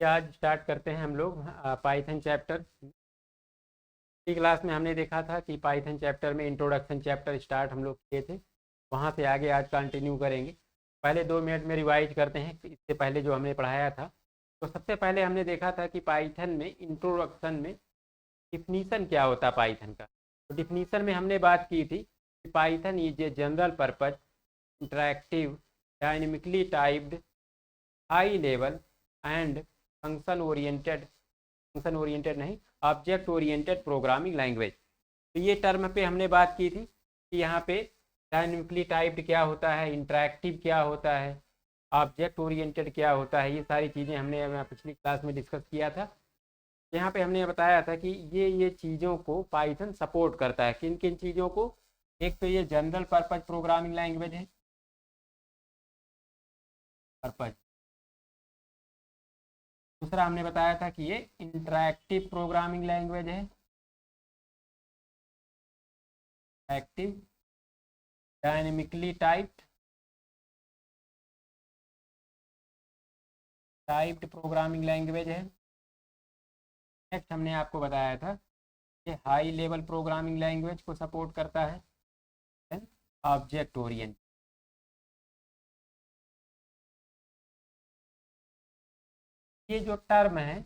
आज स्टार्ट करते हैं हम लोग पाइथन चैप्टर की क्लास में। हमने देखा था कि पाइथन चैप्टर में इंट्रोडक्शन चैप्टर स्टार्ट हम लोग किए थे, वहाँ से आगे आज कंटिन्यू करेंगे। पहले 2 मिनट में रिवाइज करते हैं कि इससे पहले जो हमने पढ़ाया था। तो सबसे पहले हमने देखा था कि पाइथन में इंट्रोडक्शन में डिफिनीसन क्या होता है पाइथन का। तो डिफिनीसन में हमने बात की थी कि Python is a general purpose interactive dynamically typed high level and function oriented नहीं, ऑब्जेक्ट ओरिएंटेड प्रोग्रामिंग लैंग्वेज। तो ये टर्म पे हमने बात की थी कि यहाँ पे डायनेमिकली टाइप्ड क्या होता है, इंटरैक्टिव क्या होता है, ऑब्जेक्ट ओरिएंटेड क्या होता है। ये सारी चीज़ें हमने पिछली क्लास में डिस्कस किया था। यहाँ पे हमने बताया था कि ये चीज़ों को पाइथन सपोर्ट करता है। किन किन चीज़ों को? एक तो ये जनरल पर्पज प्रोग्रामिंग लैंग्वेज है, पर्पज। दूसरा हमने बताया था कि ये इंटरैक्टिव प्रोग्रामिंग लैंग्वेज है, active dynamically typed programming language है। नेक्स्ट हमने आपको बताया था कि हाई लेवल प्रोग्रामिंग लैंग्वेज को सपोर्ट करता है, ऑब्जेक्ट ओरिएंटेड। ये जो टर्म है,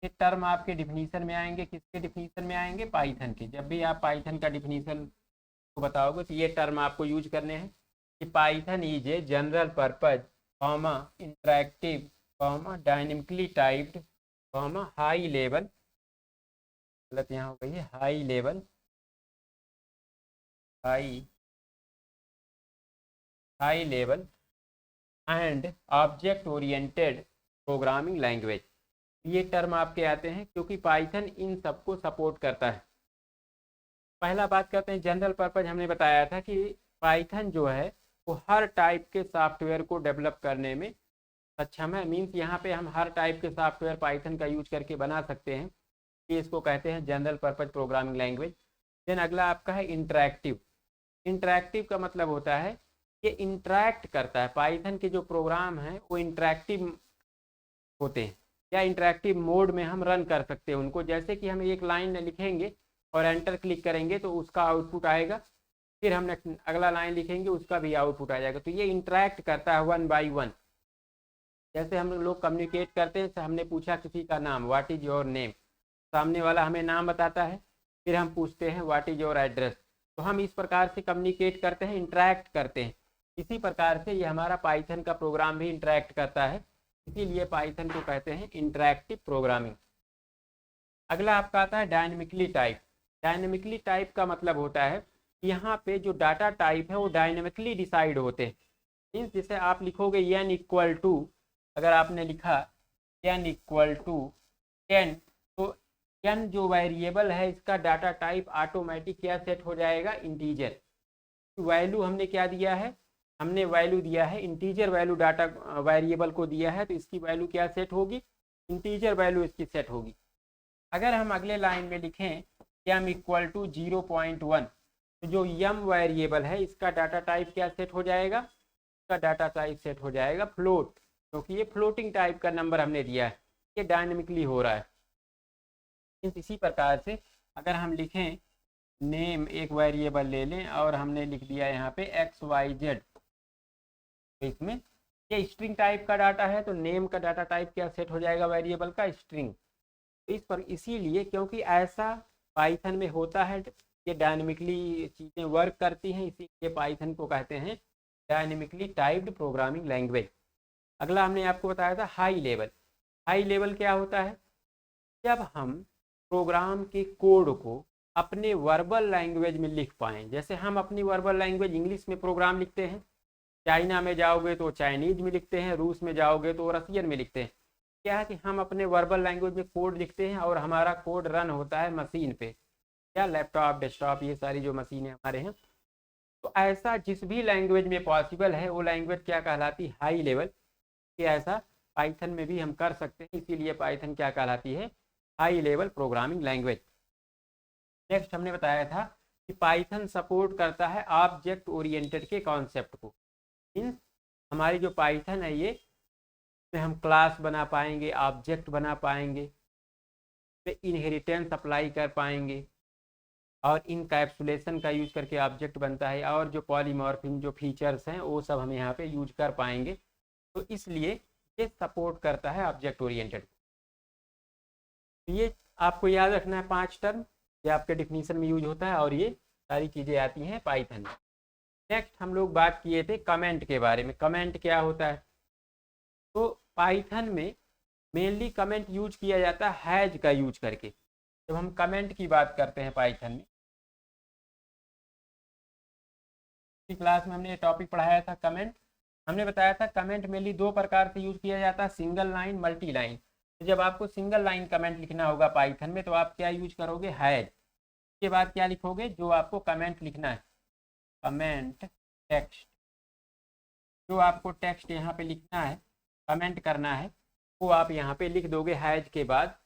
ये टर्म आपके डिफिनीशन में आएंगे। किसके डिफिनीशन में आएंगे? पाइथन के। जब भी आप पाइथन का डिफिनीशन को बताओगे तो ये टर्म आपको यूज करने हैं कि Python is a general purpose comma interactive comma dynamically typed comma high level, गलत यहाँ हो गई है, high level, high high level and object oriented programming language. ये टर्म आपके आते हैं क्योंकि पाइथन इन सबको सपोर्ट करता है। पहला बात करते हैं जनरल पर्पज। हमने बताया था कि पाइथन जो है वो हर टाइप के सॉफ्टवेयर को डेवलप करने में सक्षम है। मीन्स यहाँ पे हम हर टाइप के सॉफ्टवेयर पाइथन का यूज करके बना सकते हैं। ये इसको कहते हैं general purpose programming language. Then अगला आपका है इंटरैक्टिव। इंटरैक्टिव का मतलब होता है ये इंटरैक्ट करता है। पाइथन के जो प्रोग्राम हैं वो इंटरैक्टिव होते हैं या इंटरैक्टिव मोड में हम रन कर सकते हैं उनको। जैसे कि हम एक लाइन लिखेंगे और एंटर क्लिक करेंगे तो उसका आउटपुट आएगा, फिर हम अगला लाइन लिखेंगे उसका भी आउटपुट आ जाएगा। तो ये इंटरैक्ट करता है वन बाई वन। जैसे हम लोग कम्युनिकेट करते हैं, हमने पूछा किसी का नाम, व्हाट इज योर नेम, सामने वाला हमें नाम बताता है, फिर हम पूछते हैं व्हाट इज योर एड्रेस। तो हम इस प्रकार से कम्युनिकेट करते हैं, इंटरैक्ट करते हैं। इसी प्रकार से ये हमारा पाइथन का प्रोग्राम भी इंटरैक्ट करता है, इसीलिए पाइथन को कहते हैं इंटरैक्टिव प्रोग्रामिंग। अगला आपका आता है डायनेमिकली टाइप। डायनेमिकली टाइप का मतलब होता है कि यहाँ पे जो डाटा टाइप है वो डायनेमिकली डिसाइड होते हैं। मीन्स जैसे आप लिखोगे n इक्वल टू, अगर आपने लिखा n इक्वल टू 10, तो n जो वेरिएबल है इसका डाटा टाइप ऑटोमेटिक क्या सेट हो जाएगा? इंटीजर। वैल्यू हमने क्या दिया है? हमने वैल्यू दिया है इंटीजर वैल्यू, डाटा वेरिएबल को दिया है, तो इसकी वैल्यू क्या सेट होगी? इंटीजर वैल्यू इसकी सेट होगी। अगर हम अगले लाइन में लिखें m इक्वल टू 0.1, तो जो m वेरिएबल है इसका डाटा टाइप क्या सेट हो जाएगा? इसका डाटा टाइप सेट हो जाएगा फ्लोट, क्योंकि ये फ्लोटिंग टाइप का नंबर हमने दिया है, ये डायनेमिकली हो रहा है। इसी प्रकार से अगर हम लिखें नेम, एक वेरिएबल ले लें और हमने लिख दिया यहाँ पे XYZ, तो इसमें ये स्ट्रिंग टाइप का डाटा है, तो नेम का डाटा टाइप क्या सेट हो जाएगा? वेरिएबल का स्ट्रिंग। तो इस पर इसीलिए क्योंकि ऐसा पाइथन में होता है, ये डायनेमिकली चीज़ें वर्क करती हैं, इसीलिए पाइथन को कहते हैं डायनेमिकली टाइप्ड प्रोग्रामिंग लैंग्वेज। अगला हमने आपको बताया था हाई लेवल। हाई लेवल क्या होता है? जब हम प्रोग्राम के कोड को अपने वर्बल लैंग्वेज में लिख पाएँ। जैसे हम अपनी वर्बल लैंग्वेज इंग्लिश में प्रोग्राम लिखते हैं, चाइना में जाओगे तो चाइनीज में लिखते हैं, रूस में जाओगे तो रसियन में लिखते हैं। क्या है कि हम अपने वर्बल लैंग्वेज में कोड लिखते हैं और हमारा कोड रन होता है मशीन पे, या लैपटॉप, डेस्कटॉप, ये सारी जो मशीनें हमारे हैं। तो ऐसा जिस भी लैंग्वेज में पॉसिबल है वो लैंग्वेज क्या कहलाती है? High level. कि ऐसा पाइथन में भी हम कर सकते हैं, इसीलिए पाइथन क्या कहलाती है? High level programming language. Next हमने बताया था कि पाइथन सपोर्ट करता है ऑब्जेक्ट ओरिएंटेड के कॉन्सेप्ट को। मीन्स हमारी जो पाइथन है ये में हम क्लास बना पाएंगे, ऑब्जेक्ट बना पाएंगे, इनहेरिटेंस अप्लाई कर पाएंगे, और इनकैप्सुलेशन का यूज करके ऑब्जेक्ट बनता है, और जो पॉलीमॉर्फिज्म जो फीचर्स हैं वो सब हम यहाँ पे यूज कर पाएंगे। तो इसलिए ये सपोर्ट करता है ऑब्जेक्ट ओरिएंटेड। ये आपको याद रखना है 5 टर्म, ये आपके डिफिनीशन में यूज होता है और ये सारी चीज़ें आती हैं पाइथन में। नेक्स्ट हम लोग बात किए थे कमेंट के बारे में। कमेंट क्या होता है? तो पाइथन में मेनली कमेंट यूज किया जाता है हैज का यूज करके। जब हम कमेंट की बात करते हैं पाइथन में, क्लास में हमने ये टॉपिक पढ़ाया था कमेंट। हमने बताया था कमेंट मेनली 2 प्रकार से यूज किया जाता है, सिंगल लाइन, मल्टी लाइन। तो जब आपको सिंगल लाइन कमेंट लिखना होगा पाइथन में तो आप क्या यूज करोगे? हैज। के बाद क्या लिखोगे? जो आपको कमेंट लिखना है, कमेंट टेक्स्ट, जो आपको टेक्स्ट यहाँ पे लिखना है, कमेंट करना है, वो आप यहाँ पे लिख दोगे हैज के बाद।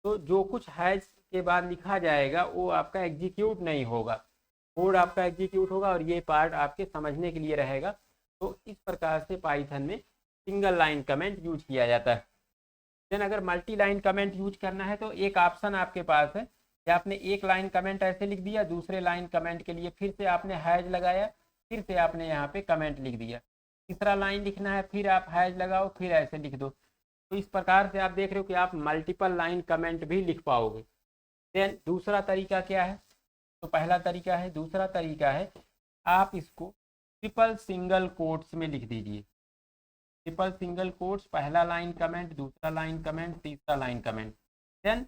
तो जो कुछ हैज के बाद लिखा जाएगा वो आपका एग्जीक्यूट नहीं होगा, कोड आपका एग्जीक्यूट होगा, और ये पार्ट आपके समझने के लिए रहेगा। तो इस प्रकार से पाइथन में सिंगल लाइन कमेंट यूज किया जाता है। देन अगर मल्टी लाइन कमेंट यूज करना है तो एक ऑप्शन आपके पास है कि आपने एक लाइन कमेंट ऐसे लिख दिया, दूसरे लाइन कमेंट के लिए फिर से आपने हैज लगाया, फिर से आपने यहाँ पे कमेंट लिख दिया। तीसरा लाइन लिखना है, फिर आप हैज लगाओ, फिर ऐसे लिख दो। तो इस प्रकार से आप देख रहे हो कि आप मल्टीपल लाइन कमेंट भी लिख पाओगे। देन दूसरा तरीका क्या है? तो पहला तरीका है, दूसरा तरीका है आप इसको ट्रिपल सिंगल कोट्स में लिख दीजिए। ट्रिपल सिंगल कोट्स, पहला लाइन कमेंट, दूसरा लाइन कमेंट, तीसरा लाइन कमेंट। देन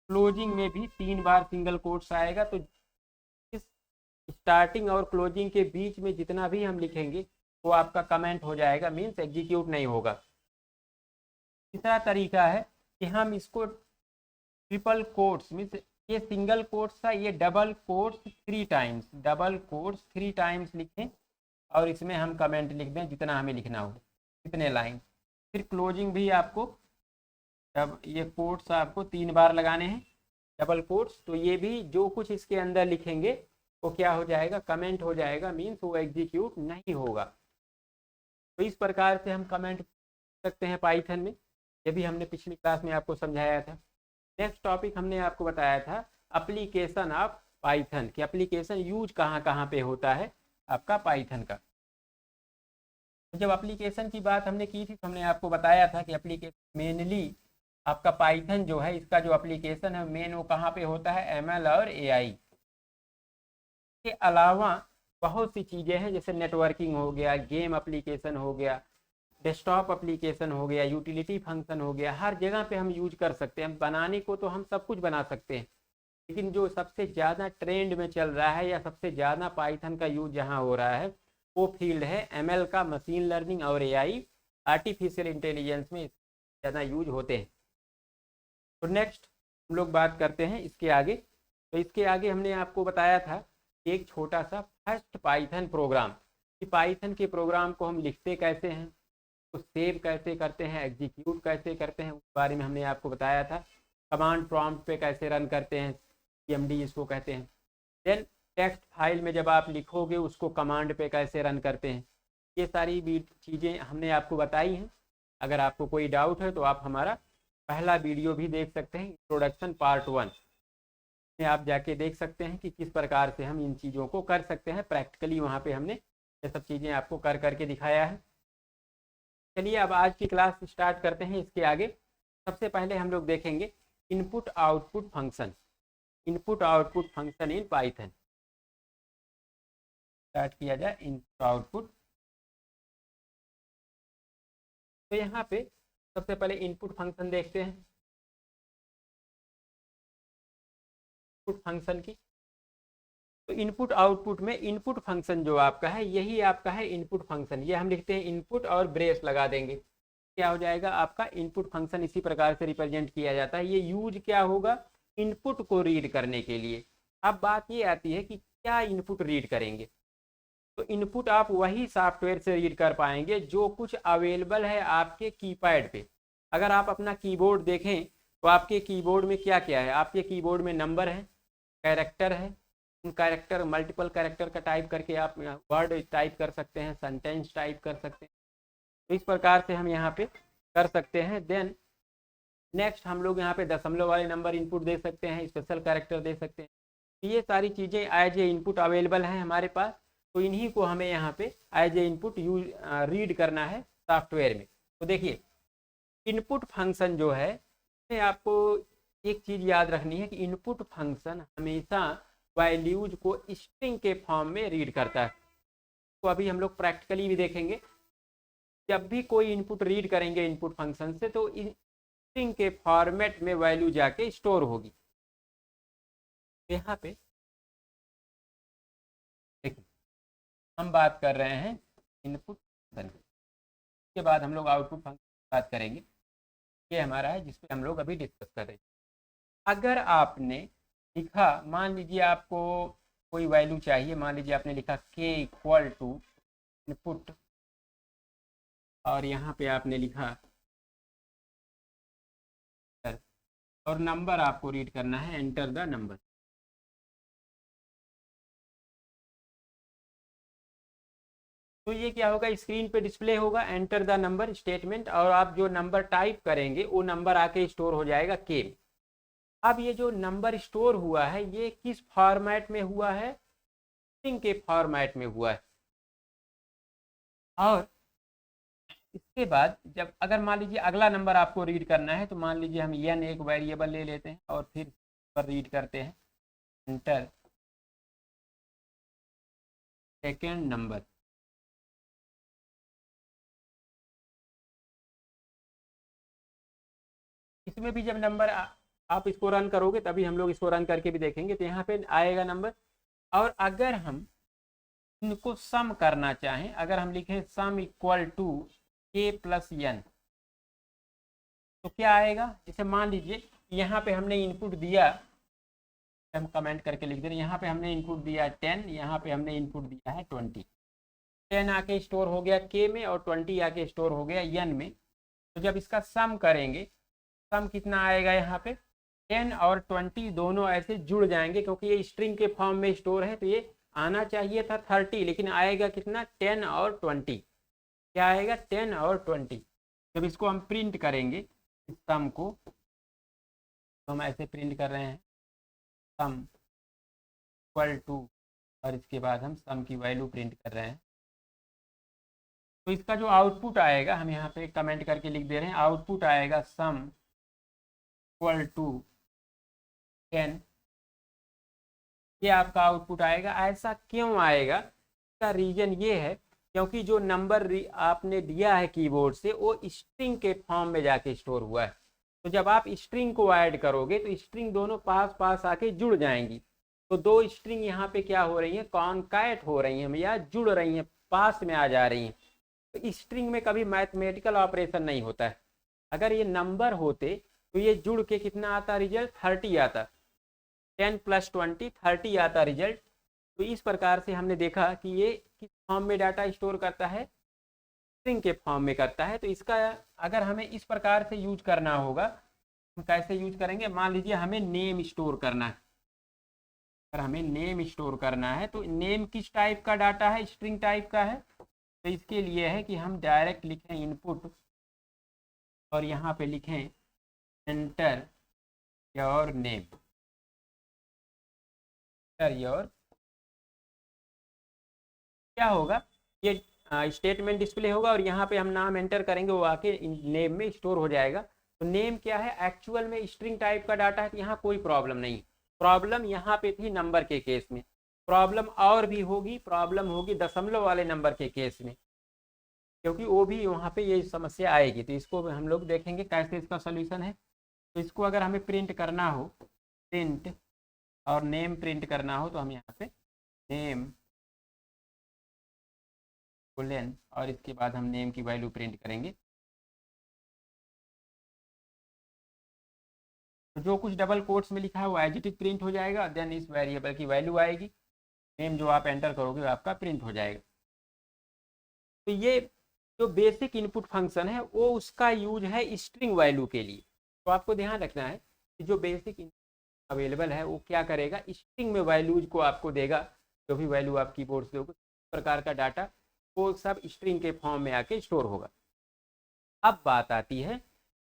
क्लोजिंग में भी 3 बार सिंगल कोट्स आएगा। तो इस स्टार्टिंग और क्लोजिंग के बीच में जितना भी हम लिखेंगे वो आपका कमेंट हो जाएगा, मीन्स एग्जीक्यूट नहीं होगा। तीसरा तरीका है कि हम इसको ट्रिपल कोट्स, मीन्स ये सिंगल कोट्स था, ये double quotes 3 times, double quotes 3 times लिखें और इसमें हम कमेंट लिख दें जितना हमें लिखना हो, कितने लाइन। फिर क्लोजिंग भी आपको जब ये कोट्स आपको 3 बार लगाने हैं, डबल कोट्स। तो ये भी जो कुछ इसके अंदर लिखेंगे वो क्या हो जाएगा? कमेंट हो जाएगा, मीन्स वो एग्जीक्यूट नहीं होगा। तो इस प्रकार से हम कमेंट सकते हैं पाइथन में, ये भी हमने पिछली क्लास में आपको समझाया था। नेक्स्ट टॉपिक हमने आपको बताया था एप्लीकेशन ऑफ पाइथन, कि एप्लीकेशन यूज कहाँ कहाँ पे होता है आपका पाइथन का। तो जब एप्लीकेशन की बात हमने की थी तो हमने आपको बताया था कि एप्लीकेशन मेनली आपका पाइथन जो है, इसका जो एप्लीकेशन है मेन वो कहाँ पे होता है? एमएल और एआई के अलावा बहुत सी चीज़ें हैं, जैसे नेटवर्किंग हो गया, गेम एप्लीकेशन हो गया, डेस्कटॉप एप्लीकेशन हो गया, यूटिलिटी फंक्शन हो गया। हर जगह पे हम यूज कर सकते हैं। बनाने को तो हम सब कुछ बना सकते हैं, लेकिन जो सबसे ज़्यादा ट्रेंड में चल रहा है या सबसे ज़्यादा पाइथन का यूज जहाँ हो रहा है वो फील्ड है एमएल का, मशीन लर्निंग और एआई, आर्टिफिशियल इंटेलिजेंस में ज़्यादा यूज होते हैं। तो नेक्स्ट हम लोग बात करते हैं इसके आगे। तो इसके आगे हमने आपको बताया था एक छोटा सा फर्स्ट पाइथन प्रोग्राम, कि पाइथन के प्रोग्राम को हम लिखते कैसे हैं, तो सेव कैसे करते हैं, एग्जीक्यूट कैसे करते हैं, उस बारे में हमने आपको बताया था। कमांड प्रॉम्प्ट पे कैसे रन करते हैं, सीएमडी इसको कहते हैं। देन टेक्स्ट फाइल में जब आप लिखोगे उसको कमांड पे कैसे रन करते हैं, ये सारी भी चीज़ें हमने आपको बताई हैं। अगर आपको कोई डाउट है तो आप हमारा पहला वीडियो भी देख सकते हैं, इंट्रोडक्शन पार्ट 1 में आप जाके देख सकते हैं कि किस प्रकार से हम इन चीज़ों को कर सकते हैं प्रैक्टिकली। वहाँ पे हमने ये सब चीज़ें आपको कर करके दिखाया है। चलिए अब आज की क्लास स्टार्ट करते हैं। इसके आगे सबसे पहले हम लोग देखेंगे input output function, input output function in Python. Start किया जाए इनपुट आउटपुट। तो यहाँ पे सबसे पहले इनपुट फंक्शन देखते हैं, इनपुट फंक्शन की। तो इनपुट आउटपुट में इनपुट फंक्शन जो आपका है यही आपका है इनपुट फंक्शन। ये हम लिखते हैं इनपुट और ब्रेस लगा देंगे, क्या हो जाएगा आपका इनपुट फंक्शन। इसी प्रकार से रिप्रेजेंट किया जाता है। ये यूज क्या होगा? इनपुट को रीड करने के लिए। अब बात ये आती है कि क्या इनपुट रीड करेंगे। तो इनपुट आप वही सॉफ्टवेयर से रीड कर पाएंगे जो कुछ अवेलेबल है आपके कीपैड पे। अगर आप अपना कीबोर्ड देखें तो आपके कीबोर्ड में क्या क्या है? आपके कीबोर्ड में नंबर है, कैरेक्टर है, उन कैरेक्टर मल्टीपल कैरेक्टर का टाइप करके आप वर्ड टाइप कर सकते हैं, सेंटेंस टाइप कर सकते हैं। तो इस प्रकार से हम यहाँ पे कर सकते हैं। देन नेक्स्ट हम लोग यहाँ पे दशमलव वाले नंबर इनपुट दे सकते हैं, स्पेशल कैरेक्टर दे सकते हैं। ये सारी चीज़ें एज ए इनपुट अवेलेबल हैं हमारे पास, तो इन्हीं को हमें यहाँ पे as a input use read करना है सॉफ्टवेयर में। तो देखिए इनपुट फंक्शन जो है, इसमें आपको एक चीज़ याद रखनी है कि इनपुट फंक्शन हमेशा वैल्यूज को स्ट्रिंग के फॉर्म में रीड करता है। तो अभी हम लोग प्रैक्टिकली भी देखेंगे, जब भी कोई इनपुट रीड करेंगे इनपुट फंक्शन से तो स्ट्रिंग के फॉर्मेट में वैल्यू जाके स्टोर होगी। यहाँ पे देखिए हम बात कर रहे हैं इनपुट फंक्शन की, उसके बाद हम लोग आउटपुट फंक्शन की बात करेंगे। ये हमारा है जिसपे हम लोग अभी डिस्कस कर रहे हैं। अगर आपने लिखा, मान लीजिए आपको कोई वैल्यू चाहिए, मान लीजिए आपने लिखा k इक्वल टू इनपुट और यहाँ पे आपने लिखा और नंबर आपको रीड करना है, एंटर द नंबर। तो ये क्या होगा, स्क्रीन पे डिस्प्ले होगा एंटर द नंबर स्टेटमेंट, और आप जो नंबर टाइप करेंगे वो नंबर आके स्टोर हो जाएगा के। अब ये जो नंबर स्टोर हुआ है ये किस फॉर्मेट में हुआ है, स्ट्रिंग के फॉर्मेट में हुआ है। और इसके बाद जब अगर मान लीजिए अगला नंबर आपको रीड करना है, तो मान लीजिए हम n एक वेरिएबल ले लेते हैं और फिर पर रीड करते हैं एंटर सेकेंड नंबर। इसमें भी जब नंबर आप इसको रन करोगे तभी हम लोग इसको रन करके भी देखेंगे, तो यहाँ पे आएगा नंबर। और अगर हम इनको सम करना चाहें, अगर हम लिखें sum equal to k plus n, तो क्या आएगा, जैसे मान लीजिए यहाँ पे हमने इनपुट दिया, हम कमेंट करके लिख दे रहे हैं, यहाँ पे हमने इनपुट दिया 10, यहाँ पे हमने इनपुट दिया है 20। 10 आके स्टोर हो गया k में और 20 आके स्टोर हो गया n में। तो जब इसका सम करेंगे, सम कितना आएगा, यहाँ पे 10 और 20 दोनों ऐसे जुड़ जाएंगे, क्योंकि ये स्ट्रिंग के फॉर्म में स्टोर है, तो ये आना चाहिए था 30, लेकिन आएगा कितना 10 और 20। क्या आएगा 10 और 20। जब इसको हम प्रिंट करेंगे इस सम को, तो हम ऐसे प्रिंट कर रहे हैं सम इक्वल टू, और इसके बाद हम सम की वैल्यू प्रिंट कर रहे हैं। तो इसका जो आउटपुट आएगा, हम यहाँ पे कमेंट करके लिख दे रहे हैं, आउटपुट आएगा सम इक्वल टू 10। ये आपका आउटपुट आएगा। ऐसा क्यों आएगा, इसका रीजन ये है क्योंकि जो नंबर आपने दिया है कीबोर्ड से वो स्ट्रिंग के फॉर्म में जाके स्टोर हुआ है। तो जब आप स्ट्रिंग को ऐड करोगे तो स्ट्रिंग दोनों पास पास आके जुड़ जाएंगी। तो दो स्ट्रिंग यहाँ पे क्या हो रही है, कॉन्कैट हो रही हैं या जुड़ रही हैं, पास में आ जा रही हैं। तो स्ट्रिंग में कभी मैथमेटिकल ऑपरेशन नहीं होता है। अगर ये नंबर होते तो ये जुड़ के कितना आता रिजल्ट, 30 आता, 10 + 20 30 आता रिजल्ट। तो इस प्रकार से हमने देखा कि ये किस फॉर्म में डाटा स्टोर करता है, स्ट्रिंग के फॉर्म में करता है। तो इसका अगर हमें इस प्रकार से यूज करना होगा, हम कैसे यूज करेंगे, मान लीजिए हमें नेम स्टोर करना है। अगर हमें नेम स्टोर करना है तो नेम किस टाइप का डाटा है, स्ट्रिंग टाइप का है। तो इसके लिए है कि हम डायरेक्ट लिखें इनपुट और यहाँ पे लिखें एंटर योर नेम, योर। क्या होगा, ये स्टेटमेंट डिस्प्ले होगा और यहाँ पे हम नाम एंटर करेंगे, वो आके नेम में स्टोर हो जाएगा। तो नेम क्या है, एक्चुअल में स्ट्रिंग टाइप का डाटा है, तो यहाँ कोई प्रॉब्लम नहीं। प्रॉब्लम यहाँ पे थी नंबर के केस में, प्रॉब्लम और भी होगी, प्रॉब्लम होगी दशमलव वाले नंबर के केस में, क्योंकि वो भी वहाँ पे ये समस्या आएगी। तो इसको हम लोग देखेंगे कैसे इसका सोल्यूशन है। तो इसको अगर हमें प्रिंट करना हो, प्रिंट और नेम प्रिंट करना हो, तो हम यहाँ पे नेम कोलन और इसके बाद हम नेम की वैल्यू प्रिंट करेंगे। तो जो कुछ डबल कोट्स में लिखा है वो एज इट इज प्रिंट हो जाएगा। देन इस वेरिएबल की वैल्यू आएगी, नेम जो आप एंटर करोगे वो आपका प्रिंट हो जाएगा। तो ये जो बेसिक इनपुट फंक्शन है वो उसका यूज है स्ट्रिंग वैल्यू के लिए। तो आपको ध्यान रखना है कि जो बेसिक अवेलेबल है वो क्या करेगा, स्ट्रिंग में वैल्यूज को आपको देगा। जो भी वैल्यू आप कीबोर्ड से दोगे, इस प्रकार का डाटा वो सब स्ट्रिंग के फॉर्म में आके स्टोर होगा। अब बात आती है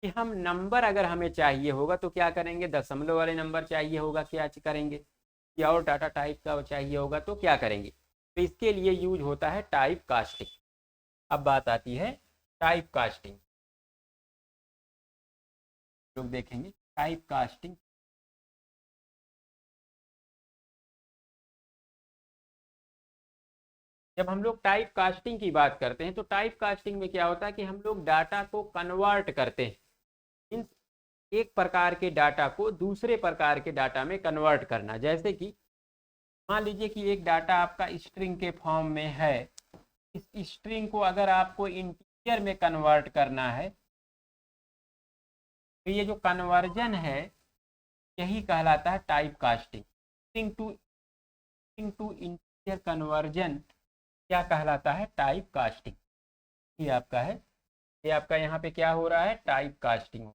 कि हम नंबर अगर हमें चाहिए होगा तो क्या करेंगे, दशमलव वाले नंबर चाहिए होगा क्या करेंगे, या और डाटा टाइप का चाहिए होगा तो क्या करेंगे, तो इसके लिए यूज होता है टाइप कास्टिंग। अब बात आती है टाइप कास्टिंग, लोग देखेंगे टाइप कास्टिंग। जब हम लोग टाइप कास्टिंग की बात करते हैं तो टाइप कास्टिंग में क्या होता है कि हम लोग डाटा को कन्वर्ट करते हैं, इन एक प्रकार के डाटा को दूसरे प्रकार के डाटा में कन्वर्ट करना। जैसे कि मान लीजिए कि एक डाटा आपका स्ट्रिंग के फॉर्म में है, इस स्ट्रिंग को अगर आपको इंटीजर में कन्वर्ट करना है तो ये जो कन्वर्जन है यही कहलाता है type casting. String to integer conversion क्या कहलाता है, टाइप कास्टिंग। ये आपका है, ये आपका यहाँ पे क्या हो रहा है, टाइप कास्टिंग।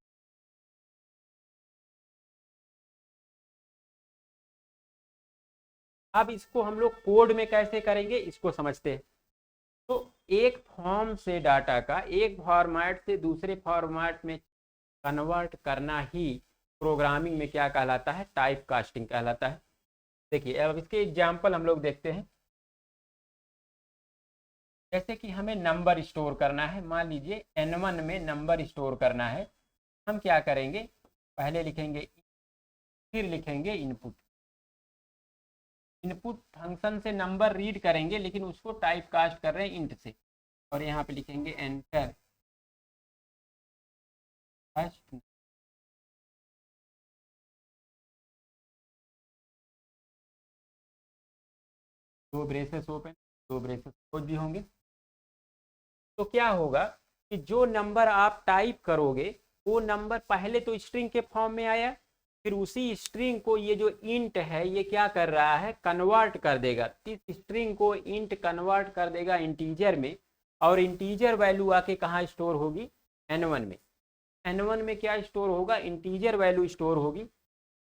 अब इसको हम लोग कोड में कैसे करेंगे इसको समझते हैं। तो एक फॉर्म से डाटा का एक फॉर्मेट से दूसरे फॉर्मेट में कन्वर्ट करना ही प्रोग्रामिंग में क्या कहलाता है, टाइप कास्टिंग कहलाता है। देखिए अब इसके एग्जाम्पल हम लोग देखते हैं। जैसे कि हमें नंबर स्टोर करना है, मान लीजिए n1 में नंबर स्टोर करना है, हम क्या करेंगे, पहले लिखेंगे फिर लिखेंगे इनपुट। इनपुट फंक्शन से नंबर रीड करेंगे लेकिन उसको टाइप कास्ट कर रहे हैं इंट से, और यहाँ पे लिखेंगे एंटर फर्स्ट। दो ब्रेसेस ओपन, दो ब्रेसेस क्लोज भी होंगे। तो क्या होगा कि जो नंबर आप टाइप करोगे वो नंबर पहले तो स्ट्रिंग के फॉर्म में आया, फिर उसी स्ट्रिंग को ये जो इंट है ये क्या कर रहा है, कन्वर्ट कर देगा। इस स्ट्रिंग को इंट कन्वर्ट कर देगा इंटीजर में, और इंटीजर वैल्यू आके कहाँ स्टोर होगी, n1 में। n1 में क्या स्टोर होगा, इंटीजर वैल्यू स्टोर होगी।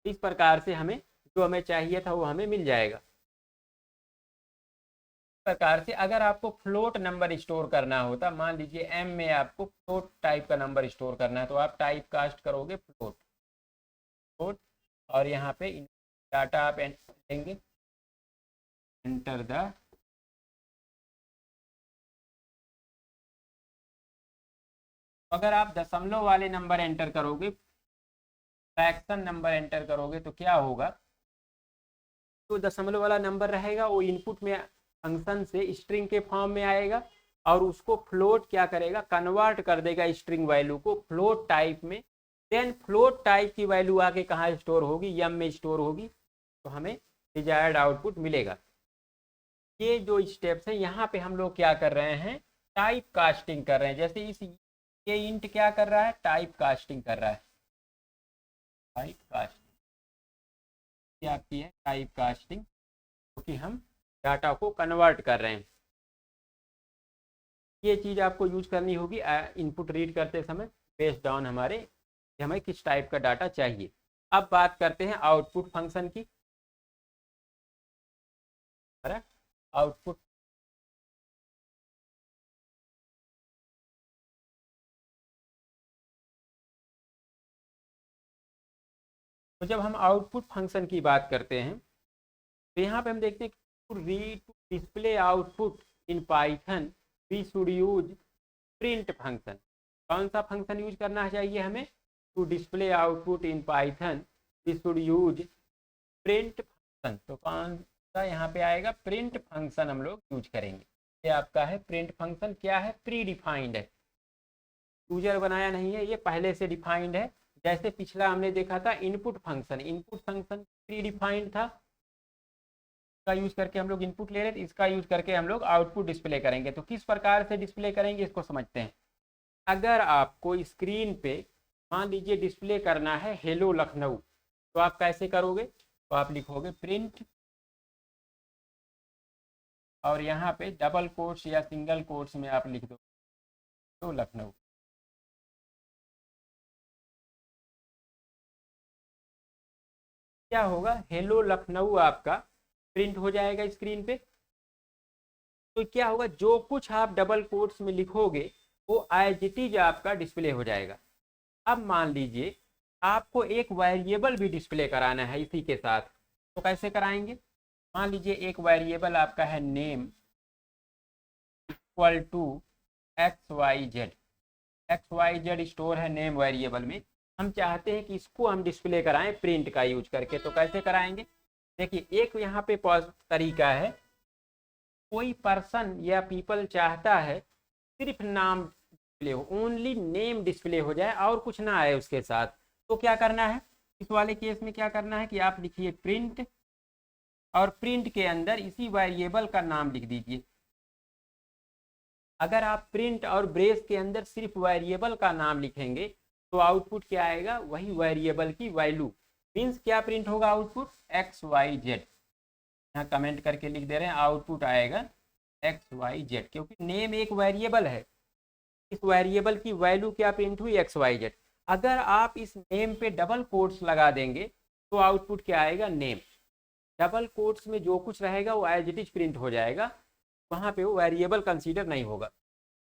इस प्रकार से हमें जो हमें चाहिए था वो हमें मिल जाएगा। प्रकार से अगर आपको फ्लोट नंबर स्टोर करना होता, मान लीजिए m में आपको फ्लोट टाइप का नंबर स्टोर करना है, तो आप टाइप कास्ट करोगे फ्लोट फ्लोट, और यहाँ पे डाटा आप देंगे एंटर द। अगर आप दशमलव वाले नंबर एंटर करोगे, फ्रैक्शन नंबर एंटर करोगे तो क्या होगा, तो दशमलव वाला नंबर रहेगा वो इनपुट में फंक्शन से स्ट्रिंग के फॉर्म में आएगा, और उसको फ्लोट क्या करेगा, कन्वर्ट कर देगा स्ट्रिंग वैल्यू को फ्लोट टाइप में। देन फ्लोट टाइप की वैल्यू आके कहाँ स्टोर होगी, यम में स्टोर होगी, तो हमें डिजायर्ड आउटपुट मिलेगा। ये जो स्टेप्स हैं यहाँ पे हम लोग क्या कर रहे हैं, टाइप कास्टिंग कर रहे हैं। जैसे इस ये इंट क्या कर रहा है, टाइप कास्टिंग कर रहा है। टाइप कास्टिंग ये आपकी है टाइप कास्टिंग, क्योंकि हम डाटा को कन्वर्ट कर रहे हैं। ये चीज़ आपको यूज करनी होगी इनपुट रीड करते समय, बेस्ड ऑन हमारे हमें किस टाइप का डाटा चाहिए। अब बात करते हैं आउटपुट फंक्शन की। आउटपुट तो जब हम आउटपुट फंक्शन की बात करते हैं तो यहाँ पे हम देखते हैं to read to display output in Python we should use print function. कौन सा फंक्शन यूज करना चाहिए हमें, to display output in Python we should use print function. तो कौन सा यहाँ पे आएगा, प्रिंट फंक्शन हम लोग यूज करेंगे। ये आपका है प्रिंट फंक्शन, क्या है, प्री डिफाइंड है, यूजर बनाया नहीं है, ये पहले से डिफाइंड है। जैसे पिछला हमने देखा था input function, input function pre defined था, का यूज करके हम लोग इनपुट ले रहे थे, इसका यूज करके हम लोग आउटपुट डिस्प्ले करेंगे। तो किस प्रकार से डिस्प्ले करेंगे इसको समझते हैं। अगर आपको स्क्रीन पे मान लीजिए डिस्प्ले करना है हेलो लखनऊ, तो आप कैसे करोगे, तो आप लिखोगे प्रिंट, और यहाँ पे डबल कोट्स या सिंगल कोट्स में आप लिख दो तो लखनऊ। क्या होगा, हेलो लखनऊ आपका प्रिंट हो जाएगा स्क्रीन पे। तो क्या होगा, जो कुछ आप डबल कोट्स में लिखोगे वो एज इट इज आपका डिस्प्ले हो जाएगा। अब मान लीजिए आपको एक वेरिएबल भी डिस्प्ले कराना है इसी के साथ, तो कैसे कराएंगे? मान लीजिए एक वेरिएबल आपका है name equal to XYZ। XYZ store है नेम वेरिएबल में। हम चाहते हैं कि इसको हम डिस्प्ले कराएं प्रिंट का यूज करके, तो कैसे कराएंगे? देखिए एक यहाँ पे तरीका है, कोई पर्सन या पीपल चाहता है सिर्फ नाम डिस्प्ले हो, ओनली नेम डिस्प्ले हो जाए और कुछ ना आए उसके साथ, तो क्या करना है? इस वाले केस में क्या करना है कि आप लिखिए प्रिंट, और प्रिंट के अंदर इसी वेरिएबल का नाम लिख दीजिए। अगर आप प्रिंट और ब्रेस के अंदर सिर्फ वेरिएबल का नाम लिखेंगे तो आउटपुट क्या आएगा? वही वेरिएबल की वैल्यू, मीन्स क्या प्रिंट होगा आउटपुट? XYZ। यहाँ कमेंट करके लिख दे रहे हैं आउटपुट आएगा XYZ, क्योंकि नेम एक वेरिएबल है, इस वेरिएबल की वैल्यू क्या प्रिंट हुई? XYZ। अगर आप इस नेम पे डबल कोट्स लगा देंगे तो आउटपुट क्या आएगा? नेम। डबल कोट्स में जो कुछ रहेगा वो एज इट इज प्रिंट हो जाएगा, वहाँ पे वो वेरिएबल कंसीडर नहीं होगा।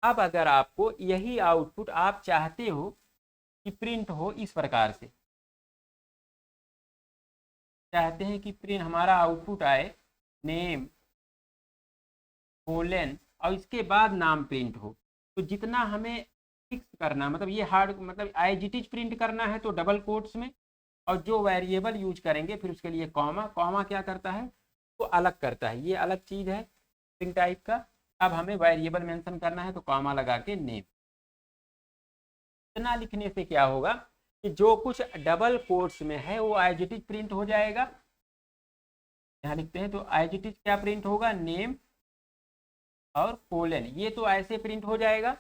अब अगर आपको यही आउटपुट आप चाहते हो कि प्रिंट हो इस प्रकार से, चाहते हैं कि प्रिंट हमारा आउटपुट आए नेम कोलन और इसके बाद नाम प्रिंट हो, तो जितना हमें फिक्स करना, मतलब ये हार्ड, मतलब एज इट इज प्रिंट करना है तो डबल कोट्स में, और जो वेरिएबल यूज करेंगे फिर उसके लिए कॉमा। कॉमा क्या करता है? तो अलग करता है, ये अलग चीज़ है स्ट्रिंग टाइप का। अब हमें वेरिएबल मेंशन करना है तो कॉमा लगा के नेम। इतना लिखने से क्या होगा कि जो कुछ डबल कोट्स में है वो एज इट इज प्रिंट हो जाएगा। यहाँ लिखते हैं तो एज इट इज क्या प्रिंट होगा? नेम और कोलन, ये तो ऐसे प्रिंट हो जाएगा।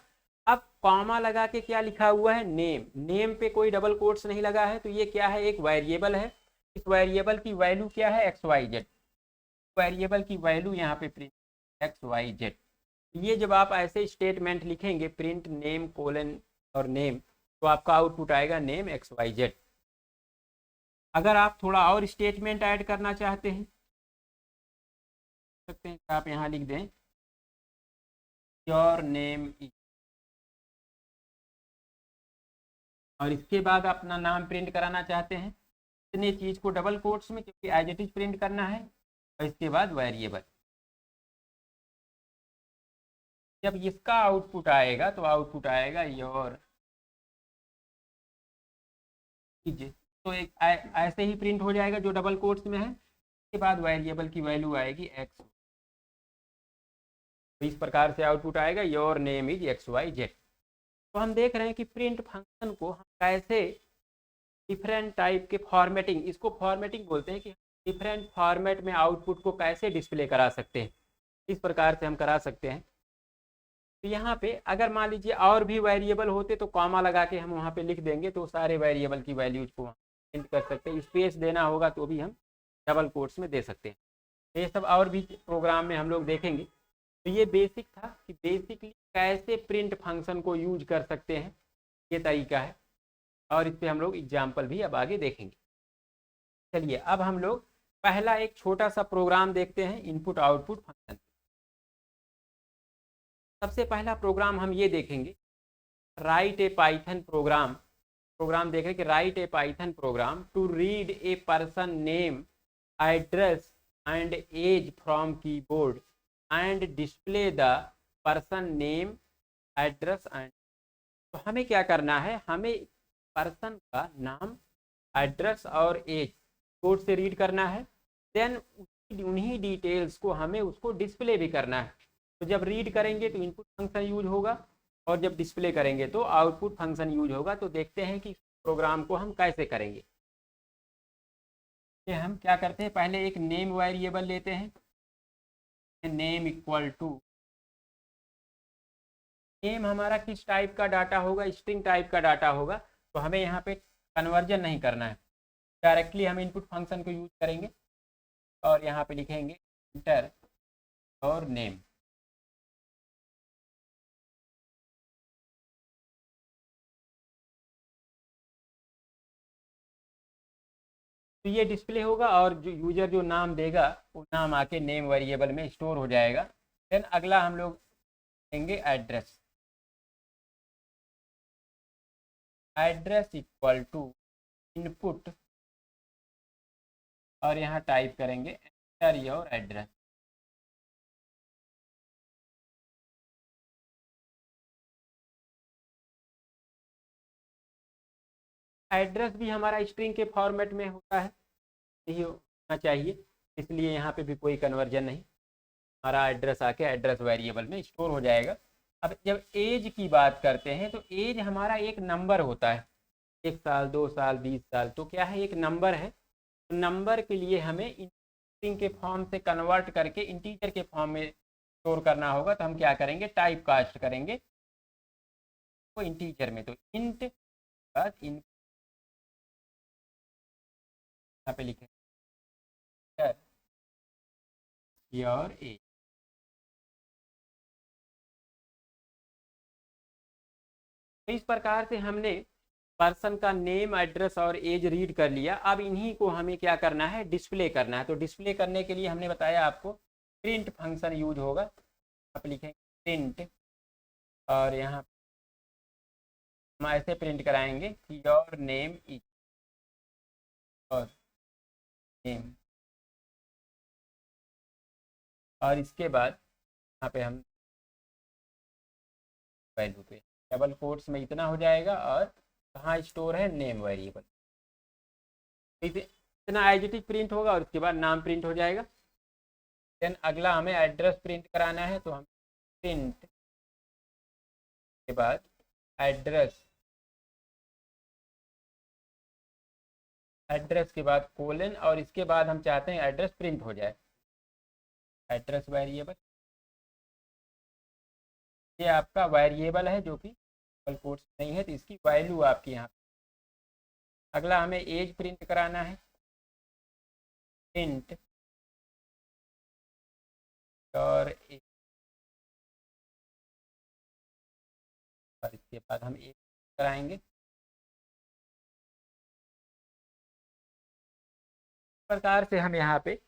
अब कॉमा लगा के क्या लिखा हुआ है? नेम। नेम पे कोई डबल कोट्स नहीं लगा है, तो ये क्या है? एक वेरिएबल है। इस वेरिएबल की वैल्यू क्या है? XYZ। वेरिएबल की वैल्यू यहाँ पे प्रिंट XYZ। ये जब आप ऐसे स्टेटमेंट लिखेंगे प्रिंट नेम कोलन और नेम, तो आपका आउटपुट आएगा नेम XYZ। अगर आप थोड़ा और स्टेटमेंट ऐड करना चाहते हैं सकते हैं, आप यहाँ लिख दें योर नेम इज, और इसके बाद अपना नाम प्रिंट कराना चाहते हैं इतने चीज़ को डबल कोट्स में, क्योंकि एज इट इज प्रिंट करना है, और इसके बाद वेरिएबल। जब इसका आउटपुट आएगा तो आउटपुट आएगा योर कीजिए, तो एक ऐसे ही प्रिंट हो जाएगा जो डबल कोट्स में है। इसके बाद वेरिएबल की वैल्यू आएगी x, तो इस प्रकार से आउटपुट आएगा योर नेम इज XYZ। तो हम देख रहे हैं कि प्रिंट फंक्शन को हम कैसे डिफरेंट टाइप के फॉर्मेटिंग, इसको फॉर्मेटिंग बोलते हैं, कि डिफरेंट फॉर्मेट में आउटपुट को कैसे डिस्प्ले करा सकते हैं। इस प्रकार से हम करा सकते हैं। तो यहाँ पे अगर मान लीजिए और भी वेरिएबल होते तो कॉमा लगा के हम वहाँ पे लिख देंगे, तो सारे वेरिएबल की वैल्यूज को प्रिंट कर सकते हैं। स्पेस देना होगा तो भी हम डबल कोट्स में दे सकते हैं। ये सब और भी प्रोग्राम में हम लोग देखेंगे। तो ये बेसिक था कि बेसिकली कैसे प्रिंट फंक्शन को यूज कर सकते हैं, ये तरीका है, और इस पर हम लोग एग्जाम्पल भी अब आगे देखेंगे। चलिए अब हम लोग पहला एक छोटा सा प्रोग्राम देखते हैं, इनपुट आउटपुट फंक्शन। सबसे पहला प्रोग्राम हम ये देखेंगे, write a Python program. Program देख रहे कि write a Python program to read a person name address and age from keyboard and display the person name address and. तो हमें क्या करना है? हमें पर्सन का नाम, एड्रेस और एज कोड से रीड करना है, देन उन्हीं डिटेल्स को हमें उसको डिस्प्ले भी करना है। तो जब रीड करेंगे तो इनपुट फंक्शन यूज होगा, और जब डिस्प्ले करेंगे तो आउटपुट फंक्शन यूज होगा। तो देखते हैं कि प्रोग्राम को हम कैसे करेंगे। ये हम क्या करते हैं, पहले एक नेम वेरिएबल लेते हैं, नेम इक्वल टू, नेम हमारा किस टाइप का डाटा होगा? स्ट्रिंग टाइप का डाटा होगा, तो हमें यहाँ पे कन्वर्जन नहीं करना है, डायरेक्टली हम इनपुट फंक्शन को यूज करेंगे और यहाँ पे लिखेंगे इंटर और नेम। तो ये डिस्प्ले होगा, और जो यूजर जो नाम देगा वो नाम आके नेम वेरिएबल में स्टोर हो जाएगा। देन अगला हम लोग देंगे address. Address equal to input और यहाँ टाइप करेंगे एंटर योर एड्रेस। एड्रेस भी हमारा स्ट्रिंग के फॉर्मेट में होता है, यही होना चाहिए, इसलिए यहाँ पे भी कोई कन्वर्जन नहीं, हमारा एड्रेस आके एड्रेस वेरिएबल में स्टोर हो जाएगा। अब जब एज की बात करते हैं तो एज हमारा एक नंबर होता है, 1 साल 2 साल 20 साल, तो क्या है, एक नंबर है। तो नंबर के लिए हमें स्ट्रिंग के फॉर्म से कन्वर्ट करके इंटीजर के फॉर्म में स्टोर करना होगा, तो हम क्या करेंगे, टाइप कास्ट करेंगे वो इंटीजर में। तो इंट बाद इन यहाँ पे लिखें योर एज। तो इस प्रकार से हमने पर्सन का नेम एड्रेस और एज रीड कर लिया। अब इन्हीं को हमें क्या करना है, डिस्प्ले करना है। तो डिस्प्ले करने के लिए हमने बताया आपको प्रिंट फंक्शन यूज होगा। आप लिखेंगे प्रिंट और यहाँ हम ऐसे प्रिंट कराएंगे योर नेम इज और नेम, और इसके बाद यहाँ पे हम वैल्यू पे डबल कोट्स में इतना हो जाएगा और कहाँ स्टोर है, नेम वेरिएबल। इतना एज इट इज प्रिंट होगा और उसके बाद नाम प्रिंट हो जाएगा। देन अगला हमें एड्रेस प्रिंट कराना है, तो हम प्रिंट के बाद एड्रेस, एड्रेस के बाद कोलन, और इसके बाद हम चाहते हैं एड्रेस प्रिंट हो जाए। एड्रेस वेरिएबल, ये आपका वेरिएबल है जो कि डबल कोट्स नहीं है, तो इसकी वैल्यू आपकी यहाँ। अगला हमें एज प्रिंट कराना है, प्रिंट और इसके बाद हम एज कराएंगे। इस प्रकार से हम यहाँ पे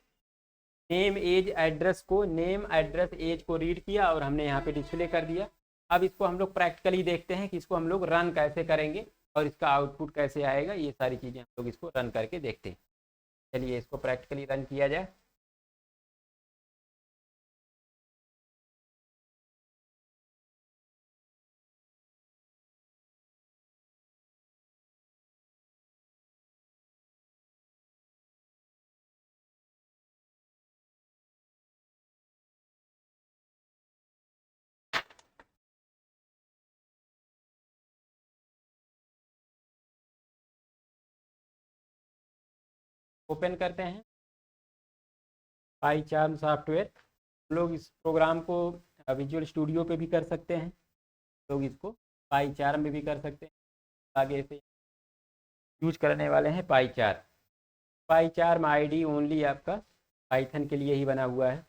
नेम एज एड्रेस को, नेम एड्रेस एज को रीड किया और हमने यहाँ पे डिस्प्ले कर दिया। अब इसको हम लोग प्रैक्टिकली देखते हैं कि इसको हम लोग रन कैसे करेंगे और इसका आउटपुट कैसे आएगा, ये सारी चीज़ें हम लोग इसको रन करके देखते हैं। चलिए इसको प्रैक्टिकली रन किया जाए। ओपन करते हैं पाईचार्म सॉफ्टवेयर। हम लोग इस प्रोग्राम को विजुअल स्टूडियो पे भी कर सकते हैं, लोग इसको पाईचार्म में भी कर सकते हैं। आगे से यूज करने वाले हैं पाईचार्म। पाईचार्म आईडी ओनली आपका पाइथन के लिए ही बना हुआ है।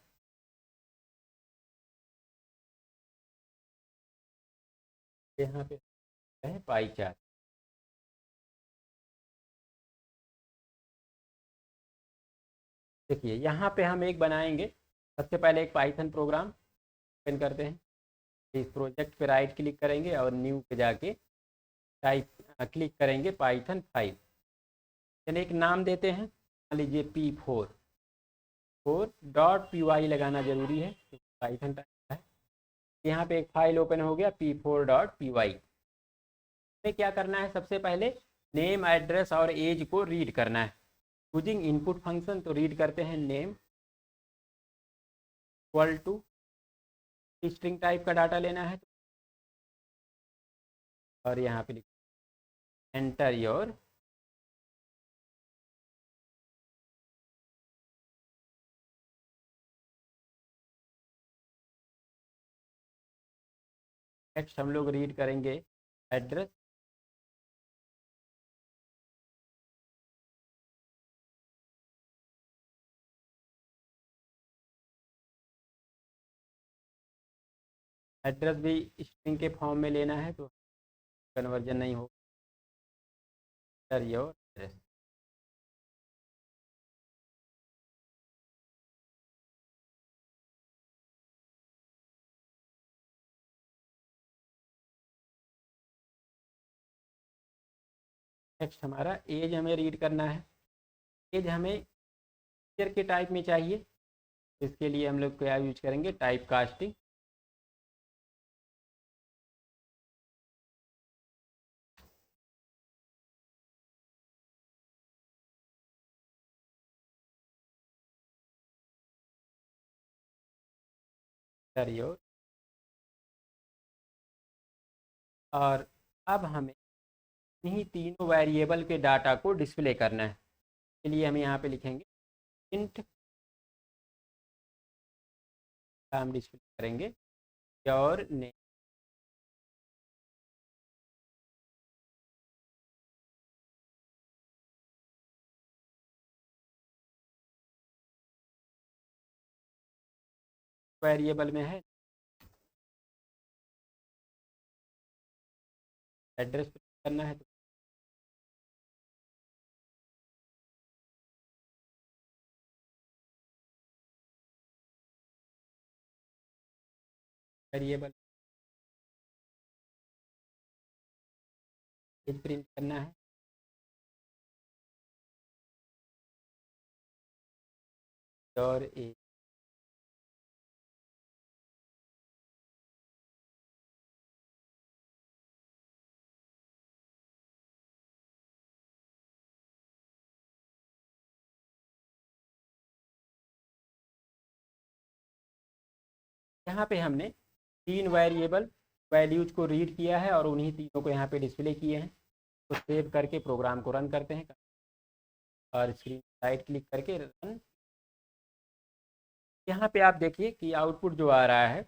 यहाँ पे है पाईचार्म। देखिए यहाँ पे हम एक बनाएंगे, सबसे पहले एक पाइथन प्रोग्राम ओपन करते हैं। इस प्रोजेक्ट पे राइट क्लिक करेंगे और न्यू पे जाके टाइप क्लिक करेंगे Python 5। यानी एक नाम देते हैं, मान लीजिए P4 लगाना जरूरी है, तो पाइथन टाइप है। यहाँ पे एक फाइल ओपन हो गया P4.py। हमें क्या करना है, सबसे पहले नेम एड्रेस और एज को रीड करना है यूजिंग इनपुट फंक्शन। तो रीड करते हैं name equal to, string type का डाटा लेना है और यहाँ पे एंटर योर नेक्स्ट। हम लोग रीड करेंगे एड्रेस, एड्रेस भी स्ट्रिंग के फॉर्म में लेना है, तो कन्वर्जन नहीं हो। एंटर योर एड्रेस, नेक्स्ट हमारा एज हमें रीड करना है। एज हमें इंटीजर के टाइप में चाहिए, इसके लिए हम लोग क्या यूज करेंगे, टाइप कास्टिंग। योर और अब हमें इन्हीं तीनों वेरिएबल के डाटा को डिस्प्ले करना है। इसके लिए हम यहाँ पे लिखेंगे इंट, हम डिस्प्ले करेंगे योर नेम। वेरिएबल में है एड्रेस करना है, तो वेरिएबल एज प्रिंट करना है। योर एज, यहाँ पे हमने तीन वेरिएबल वैल्यूज को रीड किया है और उन्हीं तीनों को यहाँ पे डिस्प्ले किए हैं। तो सेव करके प्रोग्राम को रन करते हैं और स्क्रीन राइट क्लिक करके रन। यहाँ पे आप देखिए कि आउटपुट जो आ रहा है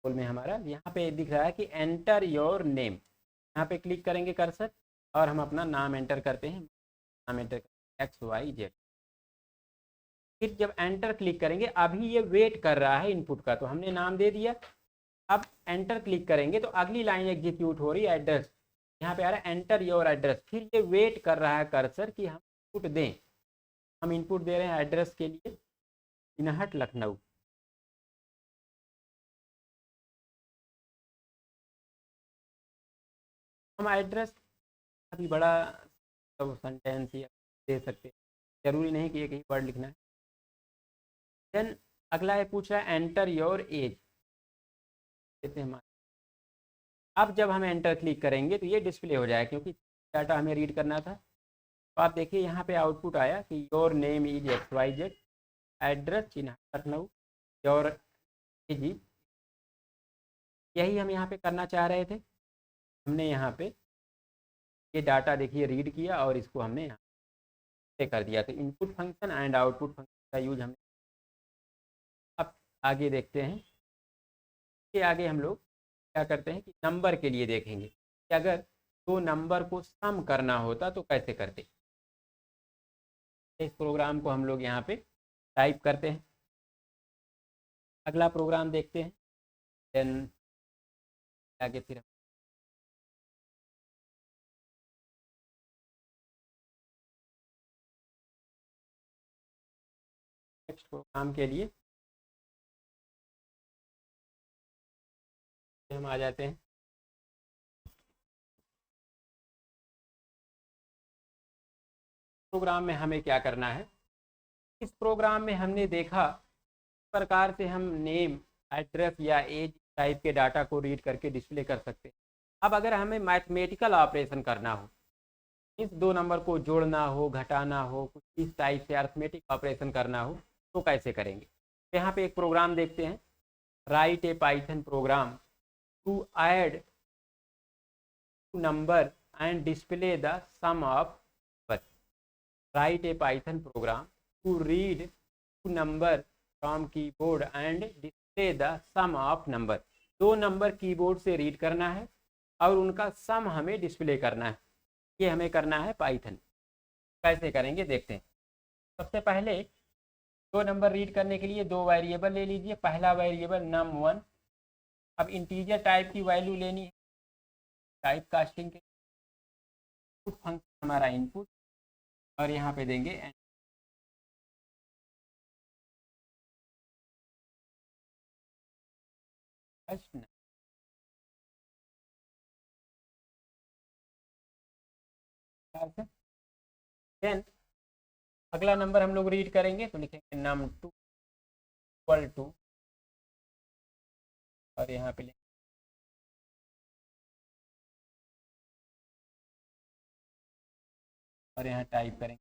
बोल में हमारा यहाँ पे दिख रहा है कि एंटर योर नेम। यहाँ पे क्लिक करेंगे कर्सर और हम अपना नाम एंटर करते हैं। नाम एंटर XYZ। फिर जब एंटर क्लिक करेंगे, अभी ये वेट कर रहा है इनपुट का, तो हमने नाम दे दिया। अब एंटर क्लिक करेंगे तो अगली लाइन एग्जीक्यूट हो रही है, एड्रेस। यहाँ पे आ रहा है एंटर योर एड्रेस। फिर ये वेट कर रहा है कर्सर कि हम इनपुट दें। हम इनपुट दे रहे हैं एड्रेस के लिए चिन्हट लखनऊ। हम एड्रेस काफ़ी बड़ा तो सेंटेंस या दे सकते हैं, जरूरी नहीं कि एक ही वर्ड लिखना है। देन अगला है पूछ रहा है एंटर योर एज, देते हैं। अब जब हम एंटर क्लिक करेंगे तो ये डिस्प्ले हो जाएगा, क्योंकि डाटा हमें रीड करना था। तो आप देखिए यहाँ पे आउटपुट आया कि your name is XYZ, address Chinhat Lucknow, your age is. यही हम यहाँ पे करना चाह रहे थे। हमने यहाँ पे ये डाटा देखिए रीड किया और इसको हमने यहाँ पे कर दिया। तो input function and output function का यूज हमने। अब आगे देखते हैं कि आगे हम लोग क्या करते हैं कि नंबर के लिए देखेंगे कि अगर दो नंबर को सम करना होता तो कैसे करते। इस प्रोग्राम को हम लोग यहाँ पे टाइप करते हैं। अगला प्रोग्राम देखते हैं, देन आगे फिर नेक्स्ट प्रोग्राम के लिए हम आ जाते हैं। प्रोग्राम में हमें क्या करना है, इस प्रोग्राम में हमने देखा इस प्रकार से हम नेम, एड्रेस या एज टाइप के डाटा को रीड करके डिस्प्ले कर सकते हैं। अब अगर हमें मैथमेटिकल ऑपरेशन करना हो, इस दो नंबर को जोड़ना हो, घटाना हो, कुछ इस टाइप से अर्थमेटिक ऑपरेशन करना हो, तो कैसे करेंगे। यहाँ पे एक प्रोग्राम देखते हैं, write a Python program to add number and display the sum of. Write a Python program to read two number from keyboard and display the sum of number. दो नंबर कीबोर्ड से read करना है और उनका सम हमें display करना है। ये हमें करना है पाइथन। कैसे करेंगे देखते हैं। सबसे पहले दो नंबर रीड करने के लिए दो वेरिएबल ले लीजिए। पहला वेरिएबल num1। अब इंटीजर टाइप की वैल्यू लेनी है। टाइप कास्टिंग के इनपुट फंक्शन हमारा इनपुट, और यहाँ पे देंगे देन अगला नंबर हम लोग रीड करेंगे तो लिखेंगे num2 इक्वल टू, और यहाँ पे और यहाँ टाइप करेंगे।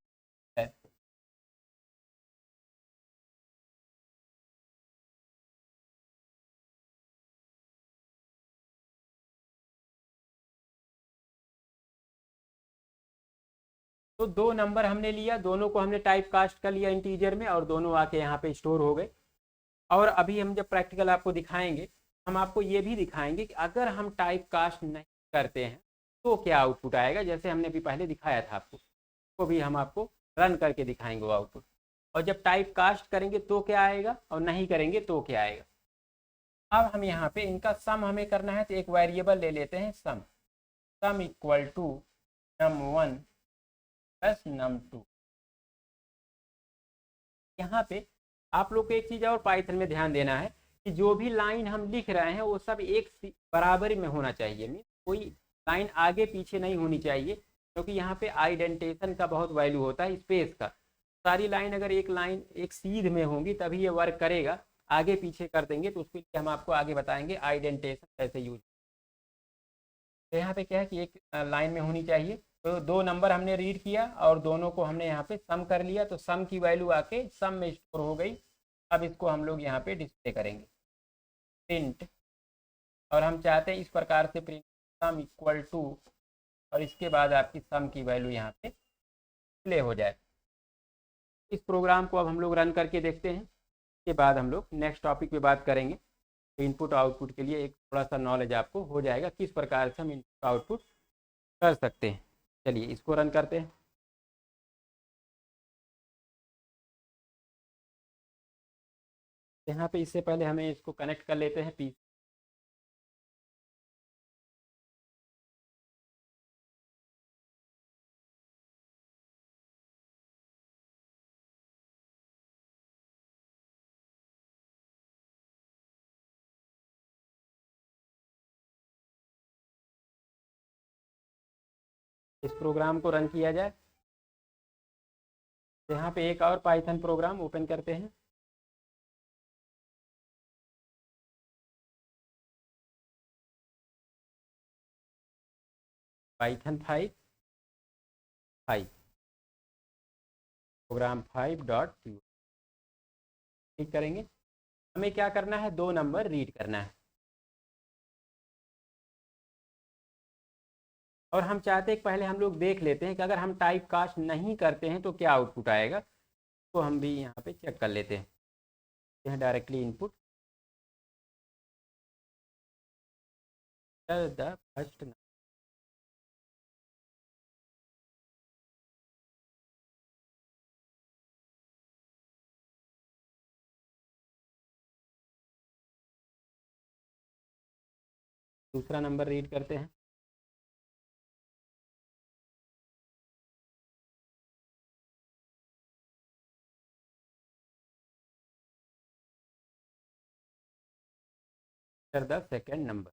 तो दो नंबर हमने लिया, दोनों को हमने टाइप कास्ट कर लिया इंटीजर में, और दोनों आके यहाँ पे स्टोर हो गए। और अभी हम जब प्रैक्टिकल आपको दिखाएंगे, हम आपको ये भी दिखाएंगे कि अगर हम टाइप कास्ट नहीं करते हैं तो क्या आउटपुट आएगा। जैसे हमने अभी पहले दिखाया था आपको, तो भी हम आपको रन करके दिखाएंगे वो आउटपुट। और जब टाइप कास्ट करेंगे तो क्या आएगा, और नहीं करेंगे तो क्या आएगा। अब हम यहाँ पे इनका सम हमें करना है, तो एक वेरिएबल ले लेते हैं sum. Sum equal to num1 plus num2। यहाँ पे आप लोग को एक चीज़ और पाइथन में ध्यान देना है कि जो भी लाइन हम लिख रहे हैं वो सब एक बराबरी में होना चाहिए। मीन कोई लाइन आगे पीछे नहीं होनी चाहिए, क्योंकि यहाँ पे आइडेंटेशन का बहुत वैल्यू होता है, स्पेस का। सारी लाइन अगर एक लाइन एक सीध में होंगी तभी ये वर्क करेगा, आगे पीछे कर देंगे तो उसके लिए हम आपको आगे बताएंगे आइडेंटेशन कैसे यूज। तो यहाँ पे क्या है कि एक लाइन में होनी चाहिए। तो दो नंबर हमने रीड किया और दोनों को हमने यहाँ पे सम कर लिया, तो सम की वैल्यू आके सम में स्टोर हो गई। अब इसको हम लोग यहाँ पे डिस्प्ले करेंगे प्रिंट, और हम चाहते हैं इस प्रकार से प्रिंट सम इक्वल टू, और इसके बाद आपकी सम की वैल्यू यहाँ पे डिस्प्ले हो जाए। इस प्रोग्राम को अब हम लोग रन करके देखते हैं, इसके बाद हम लोग नेक्स्ट टॉपिक पे बात करेंगे। तो इनपुट आउटपुट के लिए एक थोड़ा सा नॉलेज आपको हो जाएगा किस प्रकार से हम इनपुट आउटपुट कर सकते हैं। चलिए इसको रन करते हैं। यहाँ पे इससे पहले हमें इसको कनेक्ट कर लेते हैं पी। इस प्रोग्राम को रन किया जाए। यहाँ पे एक और पाइथन प्रोग्राम ओपन करते हैं। पाइथन 5 प्रोग्राम 5.0 क्लिक करेंगे। हमें क्या करना है, दो नंबर रीड करना है, और हम चाहते हैं कि पहले हम लोग देख लेते हैं कि अगर हम टाइप कास्ट नहीं करते हैं तो क्या आउटपुट आएगा। तो हम भी यहाँ पे चेक कर लेते हैं डायरेक्टली इनपुट द फर्स्ट। दूसरा नंबर रीड करते हैं। The second number.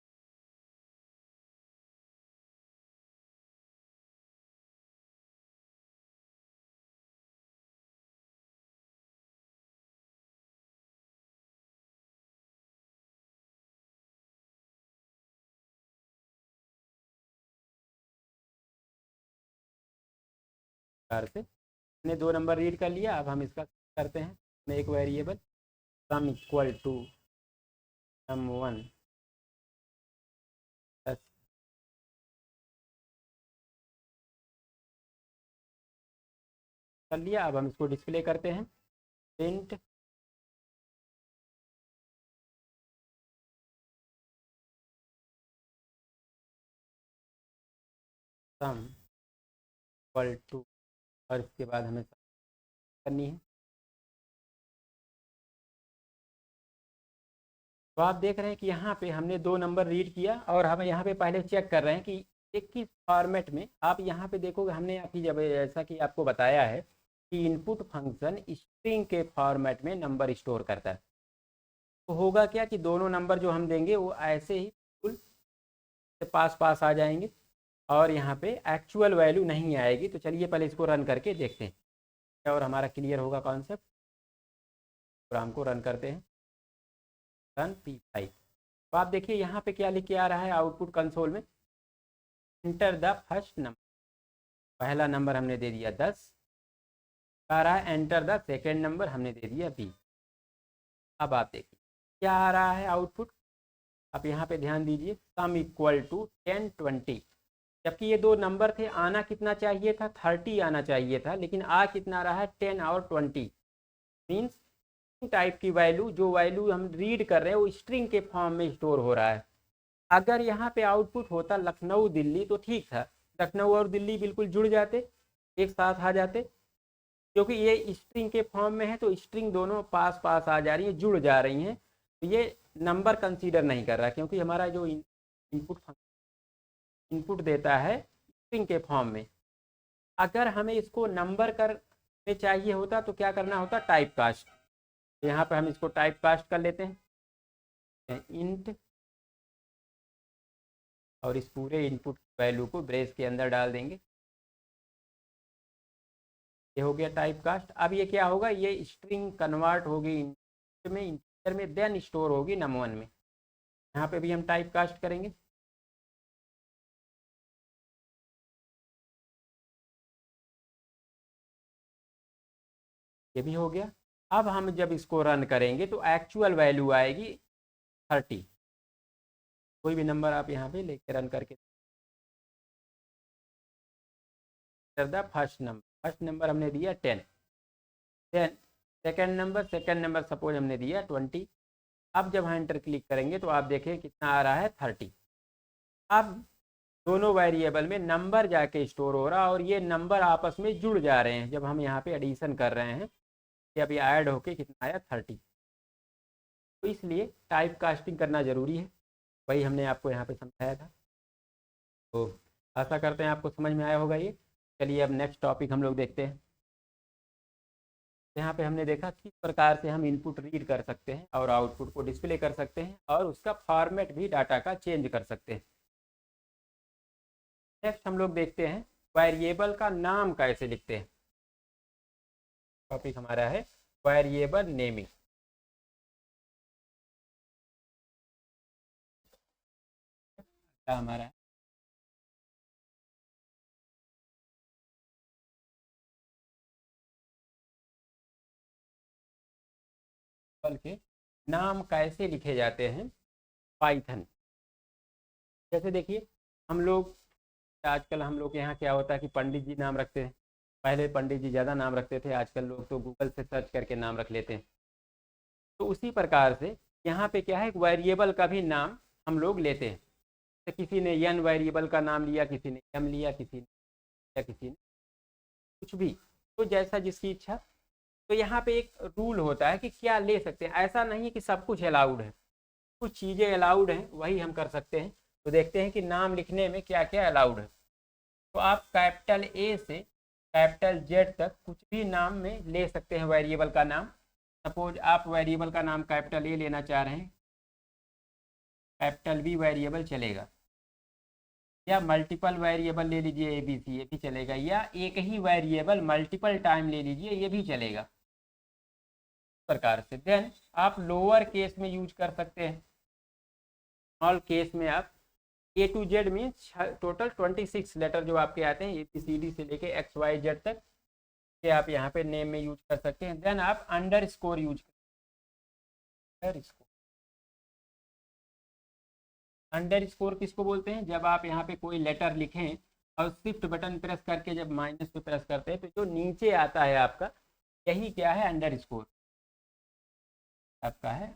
से हमने दो नंबर रीड कर लिया। अब हम इसका करते हैं, मैं एक variable sum equal to num1 plus कर लिया। अब हम इसको डिस्प्ले करते हैं प्रिंट सम इक्वल टू, और इसके बाद हमें करनी है। तो आप देख रहे हैं कि यहाँ पे हमने दो नंबर रीड किया, और हम यहाँ पे पहले चेक कर रहे हैं कि एक किस फॉर्मेट में। आप यहाँ पे देखोगे हमने अभी जब जैसा कि आपको बताया है कि इनपुट फंक्शन स्ट्रिंग के फॉर्मेट में नंबर स्टोर करता है। तो होगा क्या कि दोनों नंबर जो हम देंगे वो ऐसे ही बिल्कुल पास पास आ जाएंगे। और यहाँ पे एक्चुअल वैल्यू नहीं आएगी। तो चलिए पहले इसको रन करके देखते हैं और हमारा क्लियर होगा कॉन्सेप्ट। प्रोग्राम को रन करते हैं, रन P5। तो आप देखिए यहाँ पे क्या लिख के आ रहा है आउटपुट कंसोल में, एंटर द फर्स्ट नंबर। पहला नंबर हमने दे दिया 10, आ रहा है एंटर द सेकेंड नंबर, हमने दे दिया 20। अब आप देखिए क्या आ रहा है आउटपुट। आप यहाँ पे ध्यान दीजिए, सम इक्वल टू 10 20। जबकि ये दो नंबर थे, आना कितना चाहिए था, 30 आना चाहिए था, लेकिन आ कितना रहा है 10 और 20। मीन्स टाइप की वैल्यू, जो वैल्यू हम रीड कर रहे हैं वो स्ट्रिंग के फॉर्म में स्टोर हो रहा है। अगर यहाँ पे आउटपुट होता लखनऊ दिल्ली तो ठीक था, लखनऊ और दिल्ली बिल्कुल जुड़ जाते, एक साथ आ जाते। क्योंकि ये स्ट्रिंग के फॉर्म में है तो स्ट्रिंग दोनों पास पास आ जा रही है, जुड़ जा रही हैं, तो ये नंबर कंसीडर नहीं कर रहा, क्योंकि हमारा जो इनपुट देता है स्ट्रिंग के फॉर्म में। अगर हमें इसको नंबर करने चाहिए होता तो क्या करना होता, टाइप कास्ट। तो यहाँ पर हम इसको टाइप कास्ट कर लेते हैं, इंट, और इस पूरे इनपुट वैल्यू को ब्रेस के अंदर डाल देंगे। ये हो गया टाइप कास्ट। अब ये क्या होगा, ये स्ट्रिंग कन्वर्ट होगी इंटीजर में, देन स्टोर होगी num1 में। यहाँ पे भी हम टाइप कास्ट करेंगे, ये भी हो गया। अब हम जब इसको रन करेंगे तो एक्चुअल वैल्यू आएगी 30। कोई भी नंबर आप यहाँ पे लेके रन करके, फर्स्ट नंबर हमने दिया 10, देन सेकेंड नंबर सपोज हमने दिया 20। अब जब हम एंटर क्लिक करेंगे तो आप देखें कितना आ रहा है 30। अब दोनों वेरिएबल में नंबर जाके स्टोर हो रहा और ये नंबर आपस में जुड़ जा रहे हैं। जब हम यहाँ पे एडिशन कर रहे हैं, ये अभी ऐड होके कितना आया 30। तो इसलिए टाइप कास्टिंग करना ज़रूरी है, वही हमने आपको यहाँ पे समझाया था। तो आशा करते हैं आपको समझ में आया होगा ये। चलिए अब नेक्स्ट टॉपिक हम लोग देखते हैं। यहाँ पे हमने देखा किस प्रकार से हम इनपुट रीड कर सकते हैं और आउटपुट को डिस्प्ले कर सकते हैं और उसका फॉर्मेट भी डाटा का चेंज कर सकते हैं। नेक्स्ट हम लोग देखते हैं वेरिएबल का नाम कैसे लिखते हैं। टॉपिक हमारा है वेरिएबल नेमिंग। क्या हमारा है, के नाम कैसे लिखे जाते हैं पाइथन। जैसे देखिए हम लोग आजकल, हम लोग के यहाँ क्या होता है कि पंडित जी नाम रखते हैं। पहले पंडित जी ज़्यादा नाम रखते थे, आजकल लोग तो गूगल से सर्च करके नाम रख लेते हैं। तो उसी प्रकार से यहाँ पे क्या है, एक वेरिएबल का भी नाम हम लोग लेते हैं। तो किसी ने n वेरिएबल का नाम लिया, किसी ने m लिया, किसी ने या किसी ने कुछ भी, तो जैसा जिसकी इच्छा। तो यहाँ पे एक रूल होता है कि क्या ले सकते हैं। ऐसा नहीं कि सब कुछ अलाउड है, कुछ चीज़ें अलाउड हैं, वही हम कर सकते हैं। तो देखते हैं कि नाम लिखने में क्या क्या अलाउड है। तो आप कैपिटल A से कैपिटल Z तक कुछ भी नाम में ले सकते हैं वेरिएबल का नाम। सपोज आप वेरिएबल का नाम कैपिटल A लेना चाह रहे हैं, कैपिटल B वेरिएबल चलेगा, या मल्टीपल वेरिएबल ले लीजिए ABC, ये भी चलेगा, या एक ही वेरिएबल मल्टीपल टाइम ले लीजिए, ये भी चलेगा। इस प्रकार से देन आप लोअर केस में यूज कर सकते हैं। स्मॉल केस में आप A to Z means total 26 letter जो आपके आते हैं ABCD से लेके XYZ तक के आप यहाँ पे नेम में यूज कर सकते हैं। देन आप अंडरस्कोर यूज कर, अंडरस्कोर किसको बोलते हैं, जब आप यहाँ पे कोई लेटर लिखें और शिफ्ट बटन प्रेस करके जब माइनस पे प्रेस करते हैं तो जो नीचे आता है आपका, यही क्या है, अंडरस्कोर आपका है।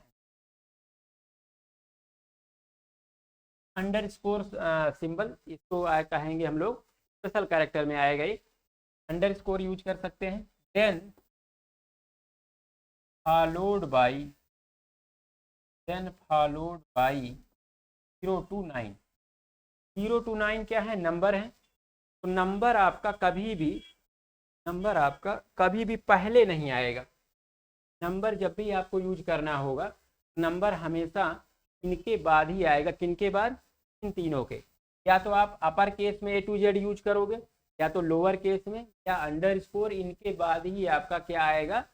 अंडरस्कोर सिंबल, इसको कहेंगे हम लोग स्पेशल कैरेक्टर में आएगा ये, अंडरस्कोर यूज कर सकते हैं। Then followed by 0 to 9। 0 to 9 क्या है, नंबर है। तो नंबर आपका कभी भी पहले नहीं आएगा। नंबर जब भी आपको यूज करना होगा, नंबर हमेशा इनके बाद ही आएगा। किनके बाद, इन तीनों के, या तो आप अपर केस में A to Z यूज करोगे, या तो लोअर केस में, या अंडरस्कोर, इनके बाद ही आपका क्या आएगा,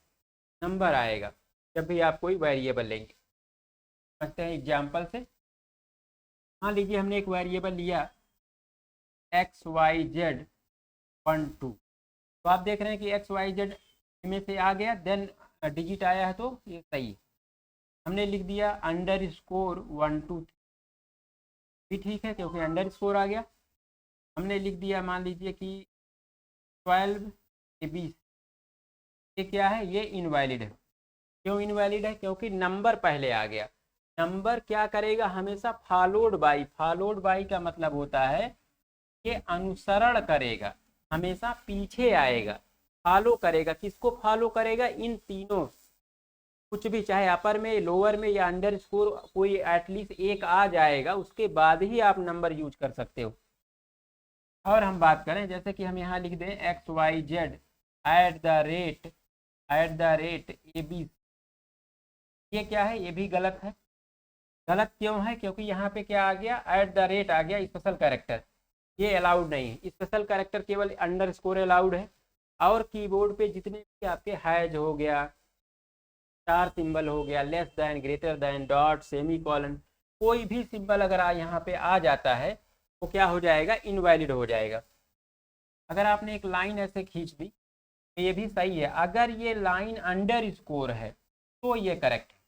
नंबर आएगा, जब भी आप कोई वेरिएबल लेंगे। समझते हैं एग्जाम्पल से। मान लीजिए हमने एक वेरिएबल लिया XYZ 1 2, तो आप देख रहे हैं कि XYZ में से आ गया, देन डिजिट आया है, तो ये सही है। हमने लिख दिया अंडरस्कोर 1 2 भी ठीक है, क्योंकि अंडरस्कोर आ गया। हमने लिख दिया मान लीजिए कि 12 ये 20, ये क्या है, ये इनवैलिड है। क्यों इनवैलिड है, क्योंकि नंबर पहले आ गया। नंबर क्या करेगा, हमेशा फॉलोड बाई, फॉलोड बाई का मतलब होता है कि अनुसरण करेगा, हमेशा पीछे आएगा, फॉलो करेगा। किसको फॉलो करेगा, इन तीनों, कुछ भी चाहे अपर में, लोअर में या अंडर स्कोर, कोई एटलीस्ट एक आ जाएगा, उसके बाद ही आप नंबर यूज कर सकते हो। और हम बात करें, जैसे कि हम यहाँ लिख दें XYZ @ AB, ये क्या है, ये भी गलत है। गलत क्यों है, क्योंकि यहाँ पे क्या आ गया, @ आ गया, स्पेशल कैरेक्टर, ये अलाउड नहीं है। स्पेशल कैरेक्टर केवल अंडरस्कोर अलाउड है। और कीबोर्ड पे जितने भी आपके हैज हो गया, स्टार सिंबल हो गया, less than, greater than, dot, semi colon, कोई भी सिंबल अगर यहाँ पे आ जाता है तो क्या हो जाएगा, इनवैलिड हो जाएगा। अगर आपने एक लाइन ऐसे खींच दी तो ये भी सही है। अगर ये लाइन अंडर स्कोर है तो ये करेक्ट है।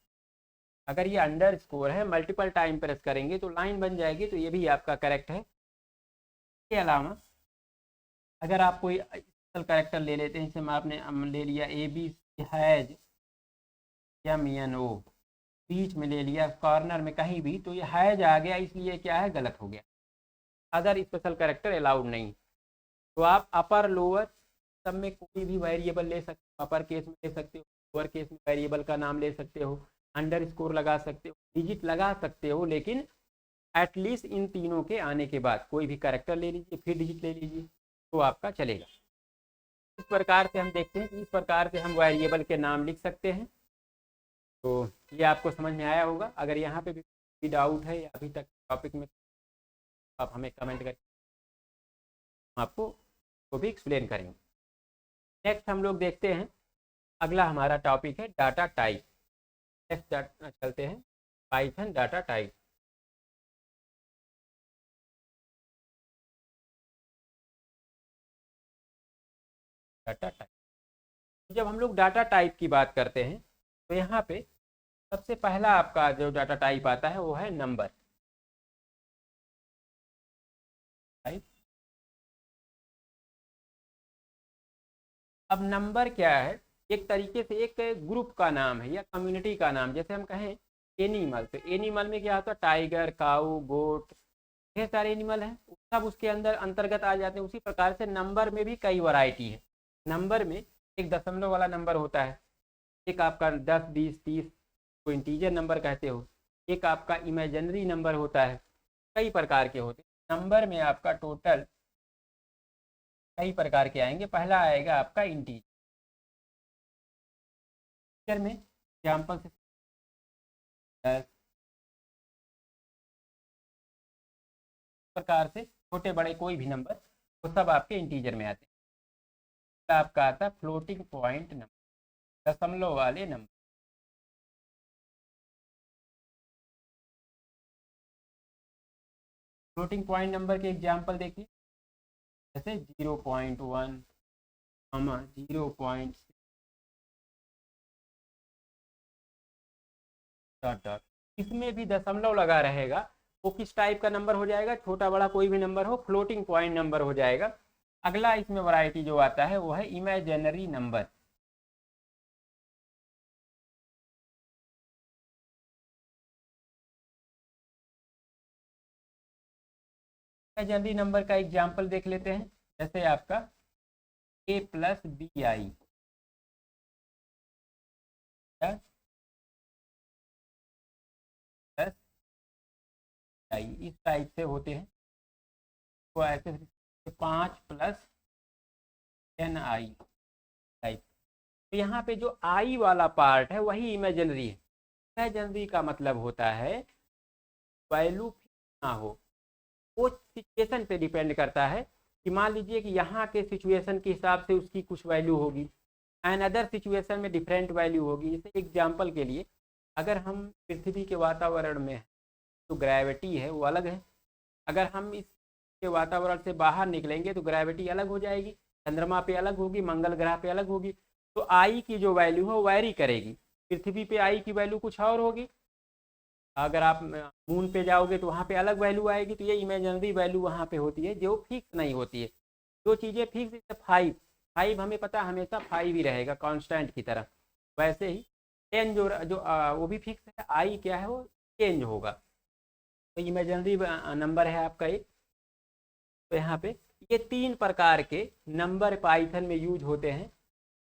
अगर ये अंडर स्कोर है, मल्टीपल टाइम प्रेस करेंगे तो लाइन बन जाएगी, तो ये भी आपका करेक्ट है। इसके अलावा अगर आप कोई स्पेशल कैरेक्टर ले लेते हैं, जैसे आपने ले लिया AB हैज MNO, बीच में ले लिया, कॉर्नर में कहीं भी, तो ये हैज आ गया, इसलिए क्या है, गलत हो गया। अदर स्पेशल कैरेक्टर अलाउड नहीं। तो आप अपर लोअर सब में कोई भी वेरिएबल ले सकते हो, अपर केस में ले सकते हो, लोअर केस में वेरिएबल का नाम ले सकते हो, अंडर स्कोर लगा सकते हो, डिजिट लगा सकते हो, लेकिन एटलीस्ट इन तीनों के आने के बाद कोई भी कैरेक्टर ले लीजिए, फिर डिजिट ले लीजिए, तो आपका चलेगा। इस प्रकार से हम देखते हैं कि इस प्रकार से हम वेरिएबल के नाम लिख सकते हैं। तो ये आपको समझ में आया होगा। अगर यहाँ पे भी डाउट है या अभी तक टॉपिक में, आप हमें कमेंट करके हम आपको वो भी एक्सप्लेन करेंगे। नेक्स्ट हम लोग देखते हैं, अगला हमारा टॉपिक है डाटा टाइप। नेक्स्ट चलते हैं Python data type. Data type, जब हम लोग डाटा टाइप की बात करते हैं तो यहाँ पे सबसे पहला आपका जो डाटा टाइप आता है वो है नंबर टाइप। अब नंबर क्या है, एक तरीके से एक ग्रुप का नाम है या कम्युनिटी का नाम। जैसे हम कहें एनिमल, तो एनिमल में क्या होता है, टाइगर, काऊ, गोट, ढेर सारे एनिमल हैं, सब उसके अंदर अंतर्गत आ जाते हैं। उसी प्रकार से नंबर में भी कई वैरायटी है। नंबर में एक दशमलव वाला नंबर होता है, एक आपका 10 20 30 को इंटीजर नंबर कहते हो, एक आपका इमेजिनरी नंबर होता है, कई प्रकार के होते हैं। नंबर में आपका टोटल कई प्रकार के आएंगे। पहला आएगा आपका इंटीजर में, एग्जाम्पल से 10 प्रकार से छोटे बड़े कोई भी नंबर, वो सब आपके इंटीजर में आते हैं। आपका आता है फ्लोटिंग पॉइंट नंबर, दशमलव वाले नंबर। फ्लोटिंग पॉइंट नंबर के एग्जाम्पल देखिए, जैसे 0.1, 0. डॉट डॉट, इसमें भी दशमलव लगा रहेगा, वो किस टाइप का नंबर हो जाएगा, छोटा बड़ा कोई भी नंबर हो, फ्लोटिंग पॉइंट नंबर हो जाएगा। अगला इसमें वैरायटी जो आता है वो है इमेजिनरी नंबर। इमेजिनरी नंबर का एग्जाम्पल देख लेते हैं, जैसे आपका A+BI, इस टाइप से होते हैं। तो ऐसे 5+NI टाइप। तो यहाँ पे जो आई वाला पार्ट है वही इमेजिनरी है। इमेजिनरी का मतलब होता है वैल्यू ना हो, वो सिचुएशन पे डिपेंड करता है कि मान लीजिए कि यहाँ के सिचुएशन के हिसाब से उसकी कुछ वैल्यू होगी, एंड अदर सिचुएशन में डिफरेंट वैल्यू होगी। जैसे एग्जांपल के लिए अगर हम पृथ्वी के वातावरण में हैं तो ग्रेविटी है वो अलग है, अगर हम इसके वातावरण से बाहर निकलेंगे तो ग्रेविटी अलग हो जाएगी, चंद्रमा पे अलग होगी, मंगल ग्रह पे अलग होगी। तो आई की जो वैल्यू है वो वैरी करेगी। पृथ्वी पे आई की वैल्यू कुछ और होगी, अगर आप मून पे जाओगे तो वहाँ पे अलग वैल्यू आएगी। तो ये इमेजिनरी वैल्यू वहाँ पे होती है जो फिक्स नहीं होती है। जो चीज़ें फिक्स, जैसे 5 हमें पता है हमेशा 5 ही रहेगा कांस्टेंट की तरह, वैसे ही 10 जो वो भी फिक्स है, आई क्या है वो चेंज होगा। तो इमेजिनरी नंबर है आपका एक। तो यहाँ पे ये 3 प्रकार के नंबर पाइथन में यूज होते हैं।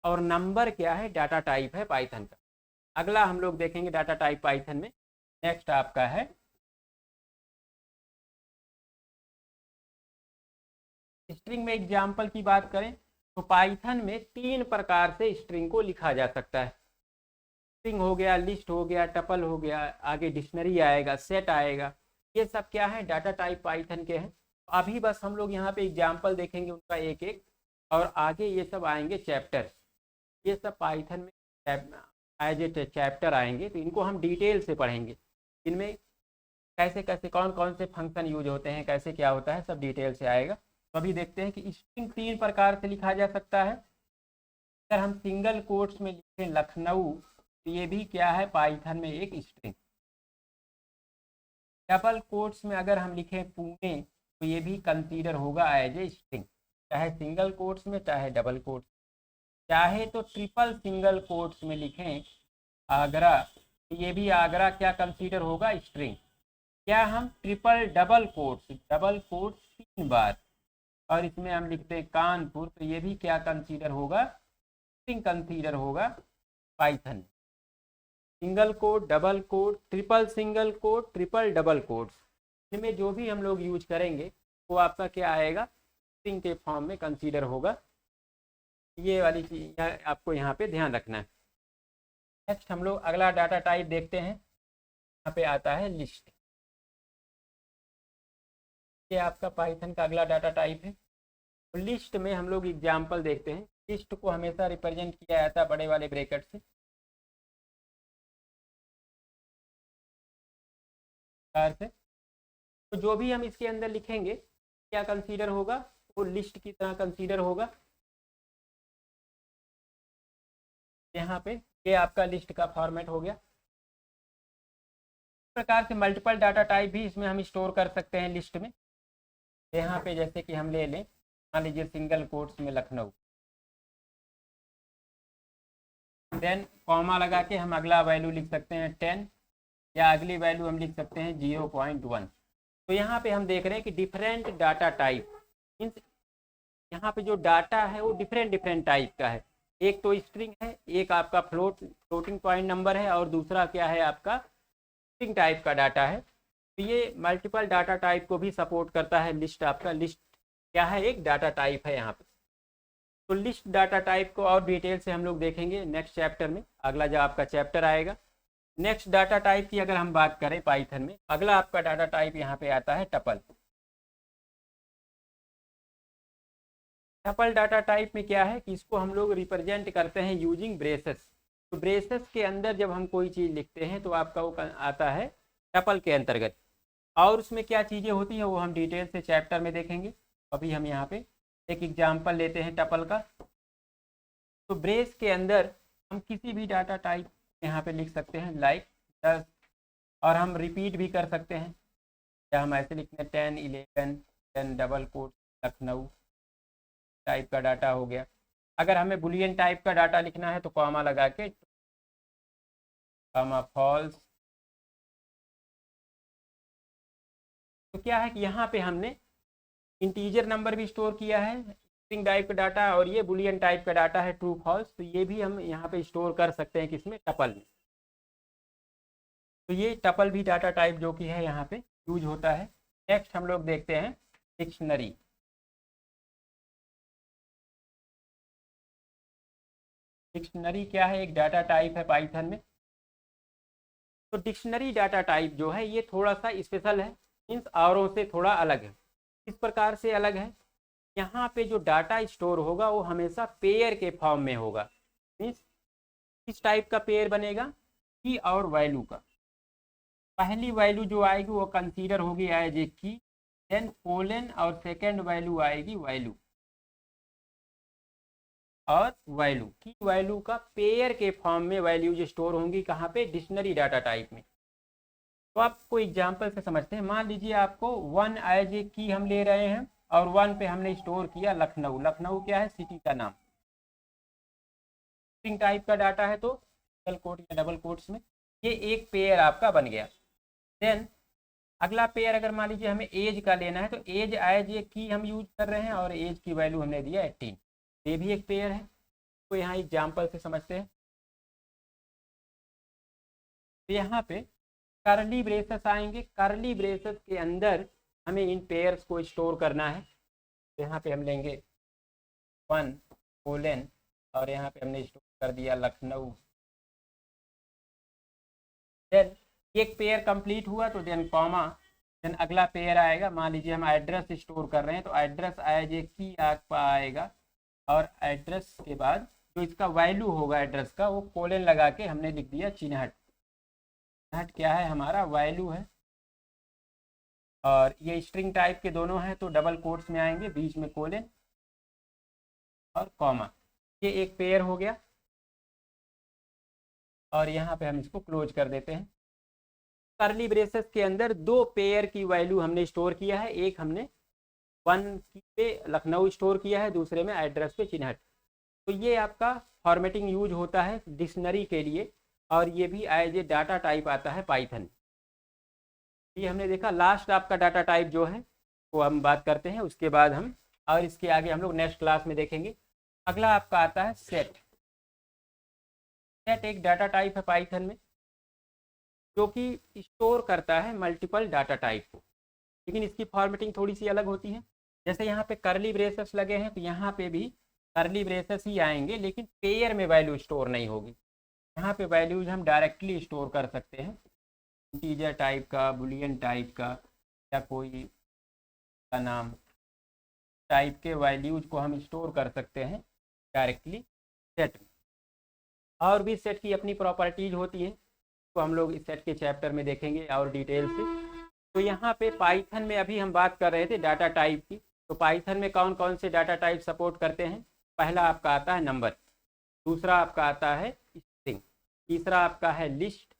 और नंबर क्या है, डाटा टाइप है पाइथन का। अगला हम लोग देखेंगे डाटा टाइप पाइथन में। नेक्स्ट आपका है स्ट्रिंग में। एग्जाम्पल की बात करें तो पाइथन में 3 प्रकार से स्ट्रिंग को लिखा जा सकता है। स्ट्रिंग हो गया, लिस्ट हो गया, टपल हो गया, आगे डिक्शनरी आएगा, सेट आएगा। ये सब क्या है, डाटा टाइप पाइथन के हैं। अभी बस हम लोग यहाँ पे एग्जाम्पल देखेंगे उनका एक एक, और आगे ये सब आएंगे चैप्टर। ये सब पाइथन में एज ए चैप्टर आएंगे, तो इनको हम डिटेल से पढ़ेंगे। इनमें कैसे कैसे कौन कौन से फंक्शन यूज होते हैं, कैसे क्या होता है, सब डिटेल से आएगा। तो अभी देखते हैं कि स्ट्रिंग 3 प्रकार से लिखा जा सकता है। अगर हम सिंगल कोट्स में लिखें लखनऊ, तो ये भी क्या है, पाइथन में एक स्ट्रिंग। डबल कोट्स में अगर हम लिखें पुणे, तो ये भी कंसीडर होगा एज ए स्ट्रिंग, चाहे सिंगल कोट्स में चाहे डबल कोट्स। चाहे तो ट्रिपल सिंगल कोट्स में लिखें आगरा, तो ये भी आगरा क्या कंसीडर होगा, स्ट्रिंग। क्या हम ट्रिपल डबल कोट्स 3 बार, और इसमें हम लिखते हैं कानपुर, तो ये भी क्या कंसीडर होगा, स्ट्रिंग कंसीडर होगा Python. Single quote, double quote, triple single quote, triple double quotes, इनमें जो भी हम लोग यूज करेंगे वो आपका क्या आएगा, स्ट्रिंग के फॉर्म में कंसीडर होगा। ये वाली चीज आपको यहाँ पे ध्यान रखना है। नेक्स्ट हम लोग अगला डाटा टाइप देखते हैं। यहाँ पे आता है लिस्ट। ये आपका पाइथन का अगला डाटा टाइप है। तो लिस्ट में हम लोग एग्जाम्पल देखते हैं। लिस्ट को हमेशा रिप्रेजेंट किया जाता है बड़े वाले ब्रैकेट से। तो जो भी हम इसके अंदर लिखेंगे क्या कंसीडर होगा, वो लिस्ट की तरह कंसीडर होगा। यहाँ पे ये आपका लिस्ट का फॉर्मेट हो गया। इस प्रकार से मल्टीपल डाटा टाइप भी इसमें हम स्टोर कर सकते हैं लिस्ट में। यहाँ पे जैसे कि हम ले लें, मान लीजिए सिंगल कोट्स में लखनऊ, देन कॉमा लगा के हम अगला वैल्यू लिख सकते हैं 10, या अगली वैल्यू हम लिख सकते हैं 0.1। तो यहाँ पे हम देख रहे हैं कि डिफरेंट डाटा टाइप मीन्स यहाँ पे जो डाटा है वो डिफरेंट टाइप का है। एक तो स्ट्रिंग है, एक आपका फ्लोटिंग पॉइंट नंबर है, और दूसरा क्या है आपका स्ट्रिंग टाइप का डाटा है। तो ये मल्टीपल डाटा टाइप को भी सपोर्ट करता है लिस्ट। आपका लिस्ट क्या है, एक डाटा टाइप है यहाँ पे। तो लिस्ट डाटा टाइप को और डिटेल से हम लोग देखेंगे नेक्स्ट चैप्टर में, अगला जो आपका चैप्टर आएगा। नेक्स्ट डाटा टाइप की अगर हम बात करें पाइथन में, अगला आपका डाटा टाइप यहाँ पे आता है टपल। टपल डाटा टाइप में क्या है कि इसको हम लोग रिप्रेजेंट करते हैं यूजिंग ब्रेसेस। तो ब्रेसेस के अंदर जब हम कोई चीज़ लिखते हैं तो आपका वो आता है टपल के अंतर्गत। और उसमें क्या चीज़ें होती हैं वो हम डिटेल से चैप्टर में देखेंगे। अभी हम यहाँ पे एक एग्जाम्पल लेते हैं टपल का। तो ब्रेस के अंदर हम किसी भी डाटा टाइप यहाँ पे लिख सकते हैं, लाइक 10, और हम रिपीट भी कर सकते हैं, या हम ऐसे लिखते हैं 10, 11, 10 डबल कोट लखनऊ टाइप का डाटा हो गया। अगर हमें बुलियन टाइप का डाटा लिखना है तो कॉमा लगा के कॉमा फॉल्स। तो क्या है कि यहाँ पे हमने इंटीजर नंबर भी स्टोर किया है, स्ट्रिंग टाइप का डाटा, और ये बुलियन टाइप का डाटा है ट्रू फॉल्स। तो ये भी हम यहाँ पे स्टोर कर सकते हैं किसमें, टपल में। तो ये टपल भी डाटा टाइप जो कि है यहाँ पे यूज होता है। नेक्स्ट हम लोग देखते हैं डिक्शनरी। डिक्शनरी क्या है, एक डाटा टाइप है पाइथन में। तो डिक्शनरी डाटा टाइप जो है ये थोड़ा सा स्पेशल है। मीन्स औरों से थोड़ा अलग है। किस प्रकार से अलग है? यहाँ पे जो डाटा स्टोर होगा वो हमेशा पेयर के फॉर्म में होगा। मीन्स किस टाइप का पेयर बनेगा? की और वैल्यू का। पहली वैल्यू जो आएगी वो कंसीडर होगी एज ए की, देन कोलन, और सेकेंड वैल्यू आएगी वैल्यू और वैल्यू। की वैल्यू का पेयर के फॉर्म में वैल्यूज स्टोर होंगी। कहाँ पे? डिक्शनरी डाटा टाइप में। तो आपको एग्जाम्पल से समझते हैं। मान लीजिए आपको 1 एज ए की हम ले रहे हैं और 1 पे हमने स्टोर किया लखनऊ। लखनऊ क्या है? सिटी का नाम। स्ट्रिंग टाइप का डाटा है तो सिंगल कोट या डबल कोट्स में ये एक पेयर आपका बन गया। देन अगला पेयर अगर मान लीजिए हमें एज का लेना है तो एज एज ए की हम यूज कर रहे हैं और एज की वैल्यू हमने दिया 18। ये भी एक पेयर है। तो यहाँ एग्जाम्पल से समझते हैं। तो यहाँ पे करली ब्रेसेस आएंगे। करली ब्रेसेस के अंदर हमें इन पेयर्स को स्टोर करना है। तो यहाँ पे हम लेंगे 1 कोलन और यहाँ पे हमने स्टोर कर दिया लखनऊ। देन एक पेयर कंप्लीट हुआ तो देन कॉमा, देन अगला पेयर आएगा। मान लीजिए हम एड्रेस स्टोर कर रहे हैं तो एड्रेस एज ए की आपका आएगा और एड्रेस के बाद जो इसका वैल्यू होगा एड्रेस का वो कोलन लगा के हमने लिख दिया चिन्हट। चिन्हट क्या है? हमारा वैल्यू है। और ये स्ट्रिंग टाइप के दोनों हैं तो डबल कोट्स में आएंगे, बीच में कोलन और कॉमा। ये एक पेयर हो गया और यहाँ पे हम इसको क्लोज कर देते हैं। करली ब्रेसेस के अंदर 2 पेयर की वैल्यू हमने स्टोर किया है। एक हमने 1 पे लखनऊ स्टोर किया है, दूसरे में एड्रेस पे चिन्हट। तो ये आपका फॉर्मेटिंग यूज होता है डिक्शनरी के लिए और ये भी एज ए डाटा टाइप आता है पाइथन। ये हमने देखा। लास्ट आपका डाटा टाइप जो है वो हम बात करते हैं उसके बाद हम, और इसके आगे हम लोग नेक्स्ट क्लास में देखेंगे। अगला आपका आता है सेट। सेट एक डाटा टाइप है पाइथन में जो कि स्टोर करता है मल्टीपल डाटा टाइप को, लेकिन इसकी फॉर्मेटिंग थोड़ी सी अलग होती है। जैसे यहाँ पे करली ब्रेसेस लगे हैं तो यहाँ पे भी करली ब्रेसेस ही आएंगे, लेकिन पेयर में वैल्यू स्टोर नहीं होगी। यहाँ पे वैल्यूज हम डायरेक्टली स्टोर कर सकते हैं, इंटीजर टाइप का, बुलियन टाइप का, या कोई का नाम टाइप के वैल्यूज को हम स्टोर कर सकते हैं डायरेक्टली सेट में। और भी सेट की अपनी प्रॉपर्टीज होती है तो हम लोग इस सेट के चैप्टर में देखेंगे और डिटेल से। तो यहाँ पे पाइथन में अभी हम बात कर रहे थे डाटा टाइप की। तो पाइथन में कौन कौन से डाटा टाइप सपोर्ट करते हैं? पहला आपका आता है नंबर, दूसरा आपका आता है स्ट्रिंग, तीसरा आपका है लिस्ट,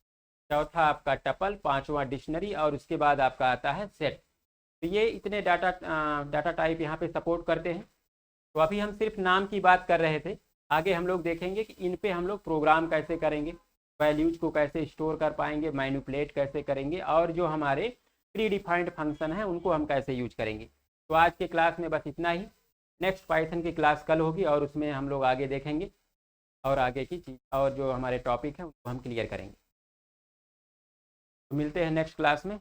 चौथा आपका टपल, पांचवा डिक्शनरी और उसके बाद आपका आता है सेट। तो ये इतने डाटा टाइप यहाँ पे सपोर्ट करते हैं। तो अभी हम सिर्फ नाम की बात कर रहे थे। आगे हम लोग देखेंगे कि इन पे हम लोग प्रोग्राम कैसे करेंगे, वैल्यूज को कैसे स्टोर कर पाएंगे, मैनिपुलेट कैसे करेंगे, और जो हमारे प्री डिफाइंड फंक्शन है उनको हम कैसे यूज करेंगे। तो आज के क्लास में बस इतना ही। नेक्स्ट पाइथन की क्लास कल होगी और उसमें हम लोग आगे देखेंगे और आगे की चीज़ और जो हमारे टॉपिक हैं उनको हम क्लियर करेंगे। तो मिलते हैं नेक्स्ट क्लास में।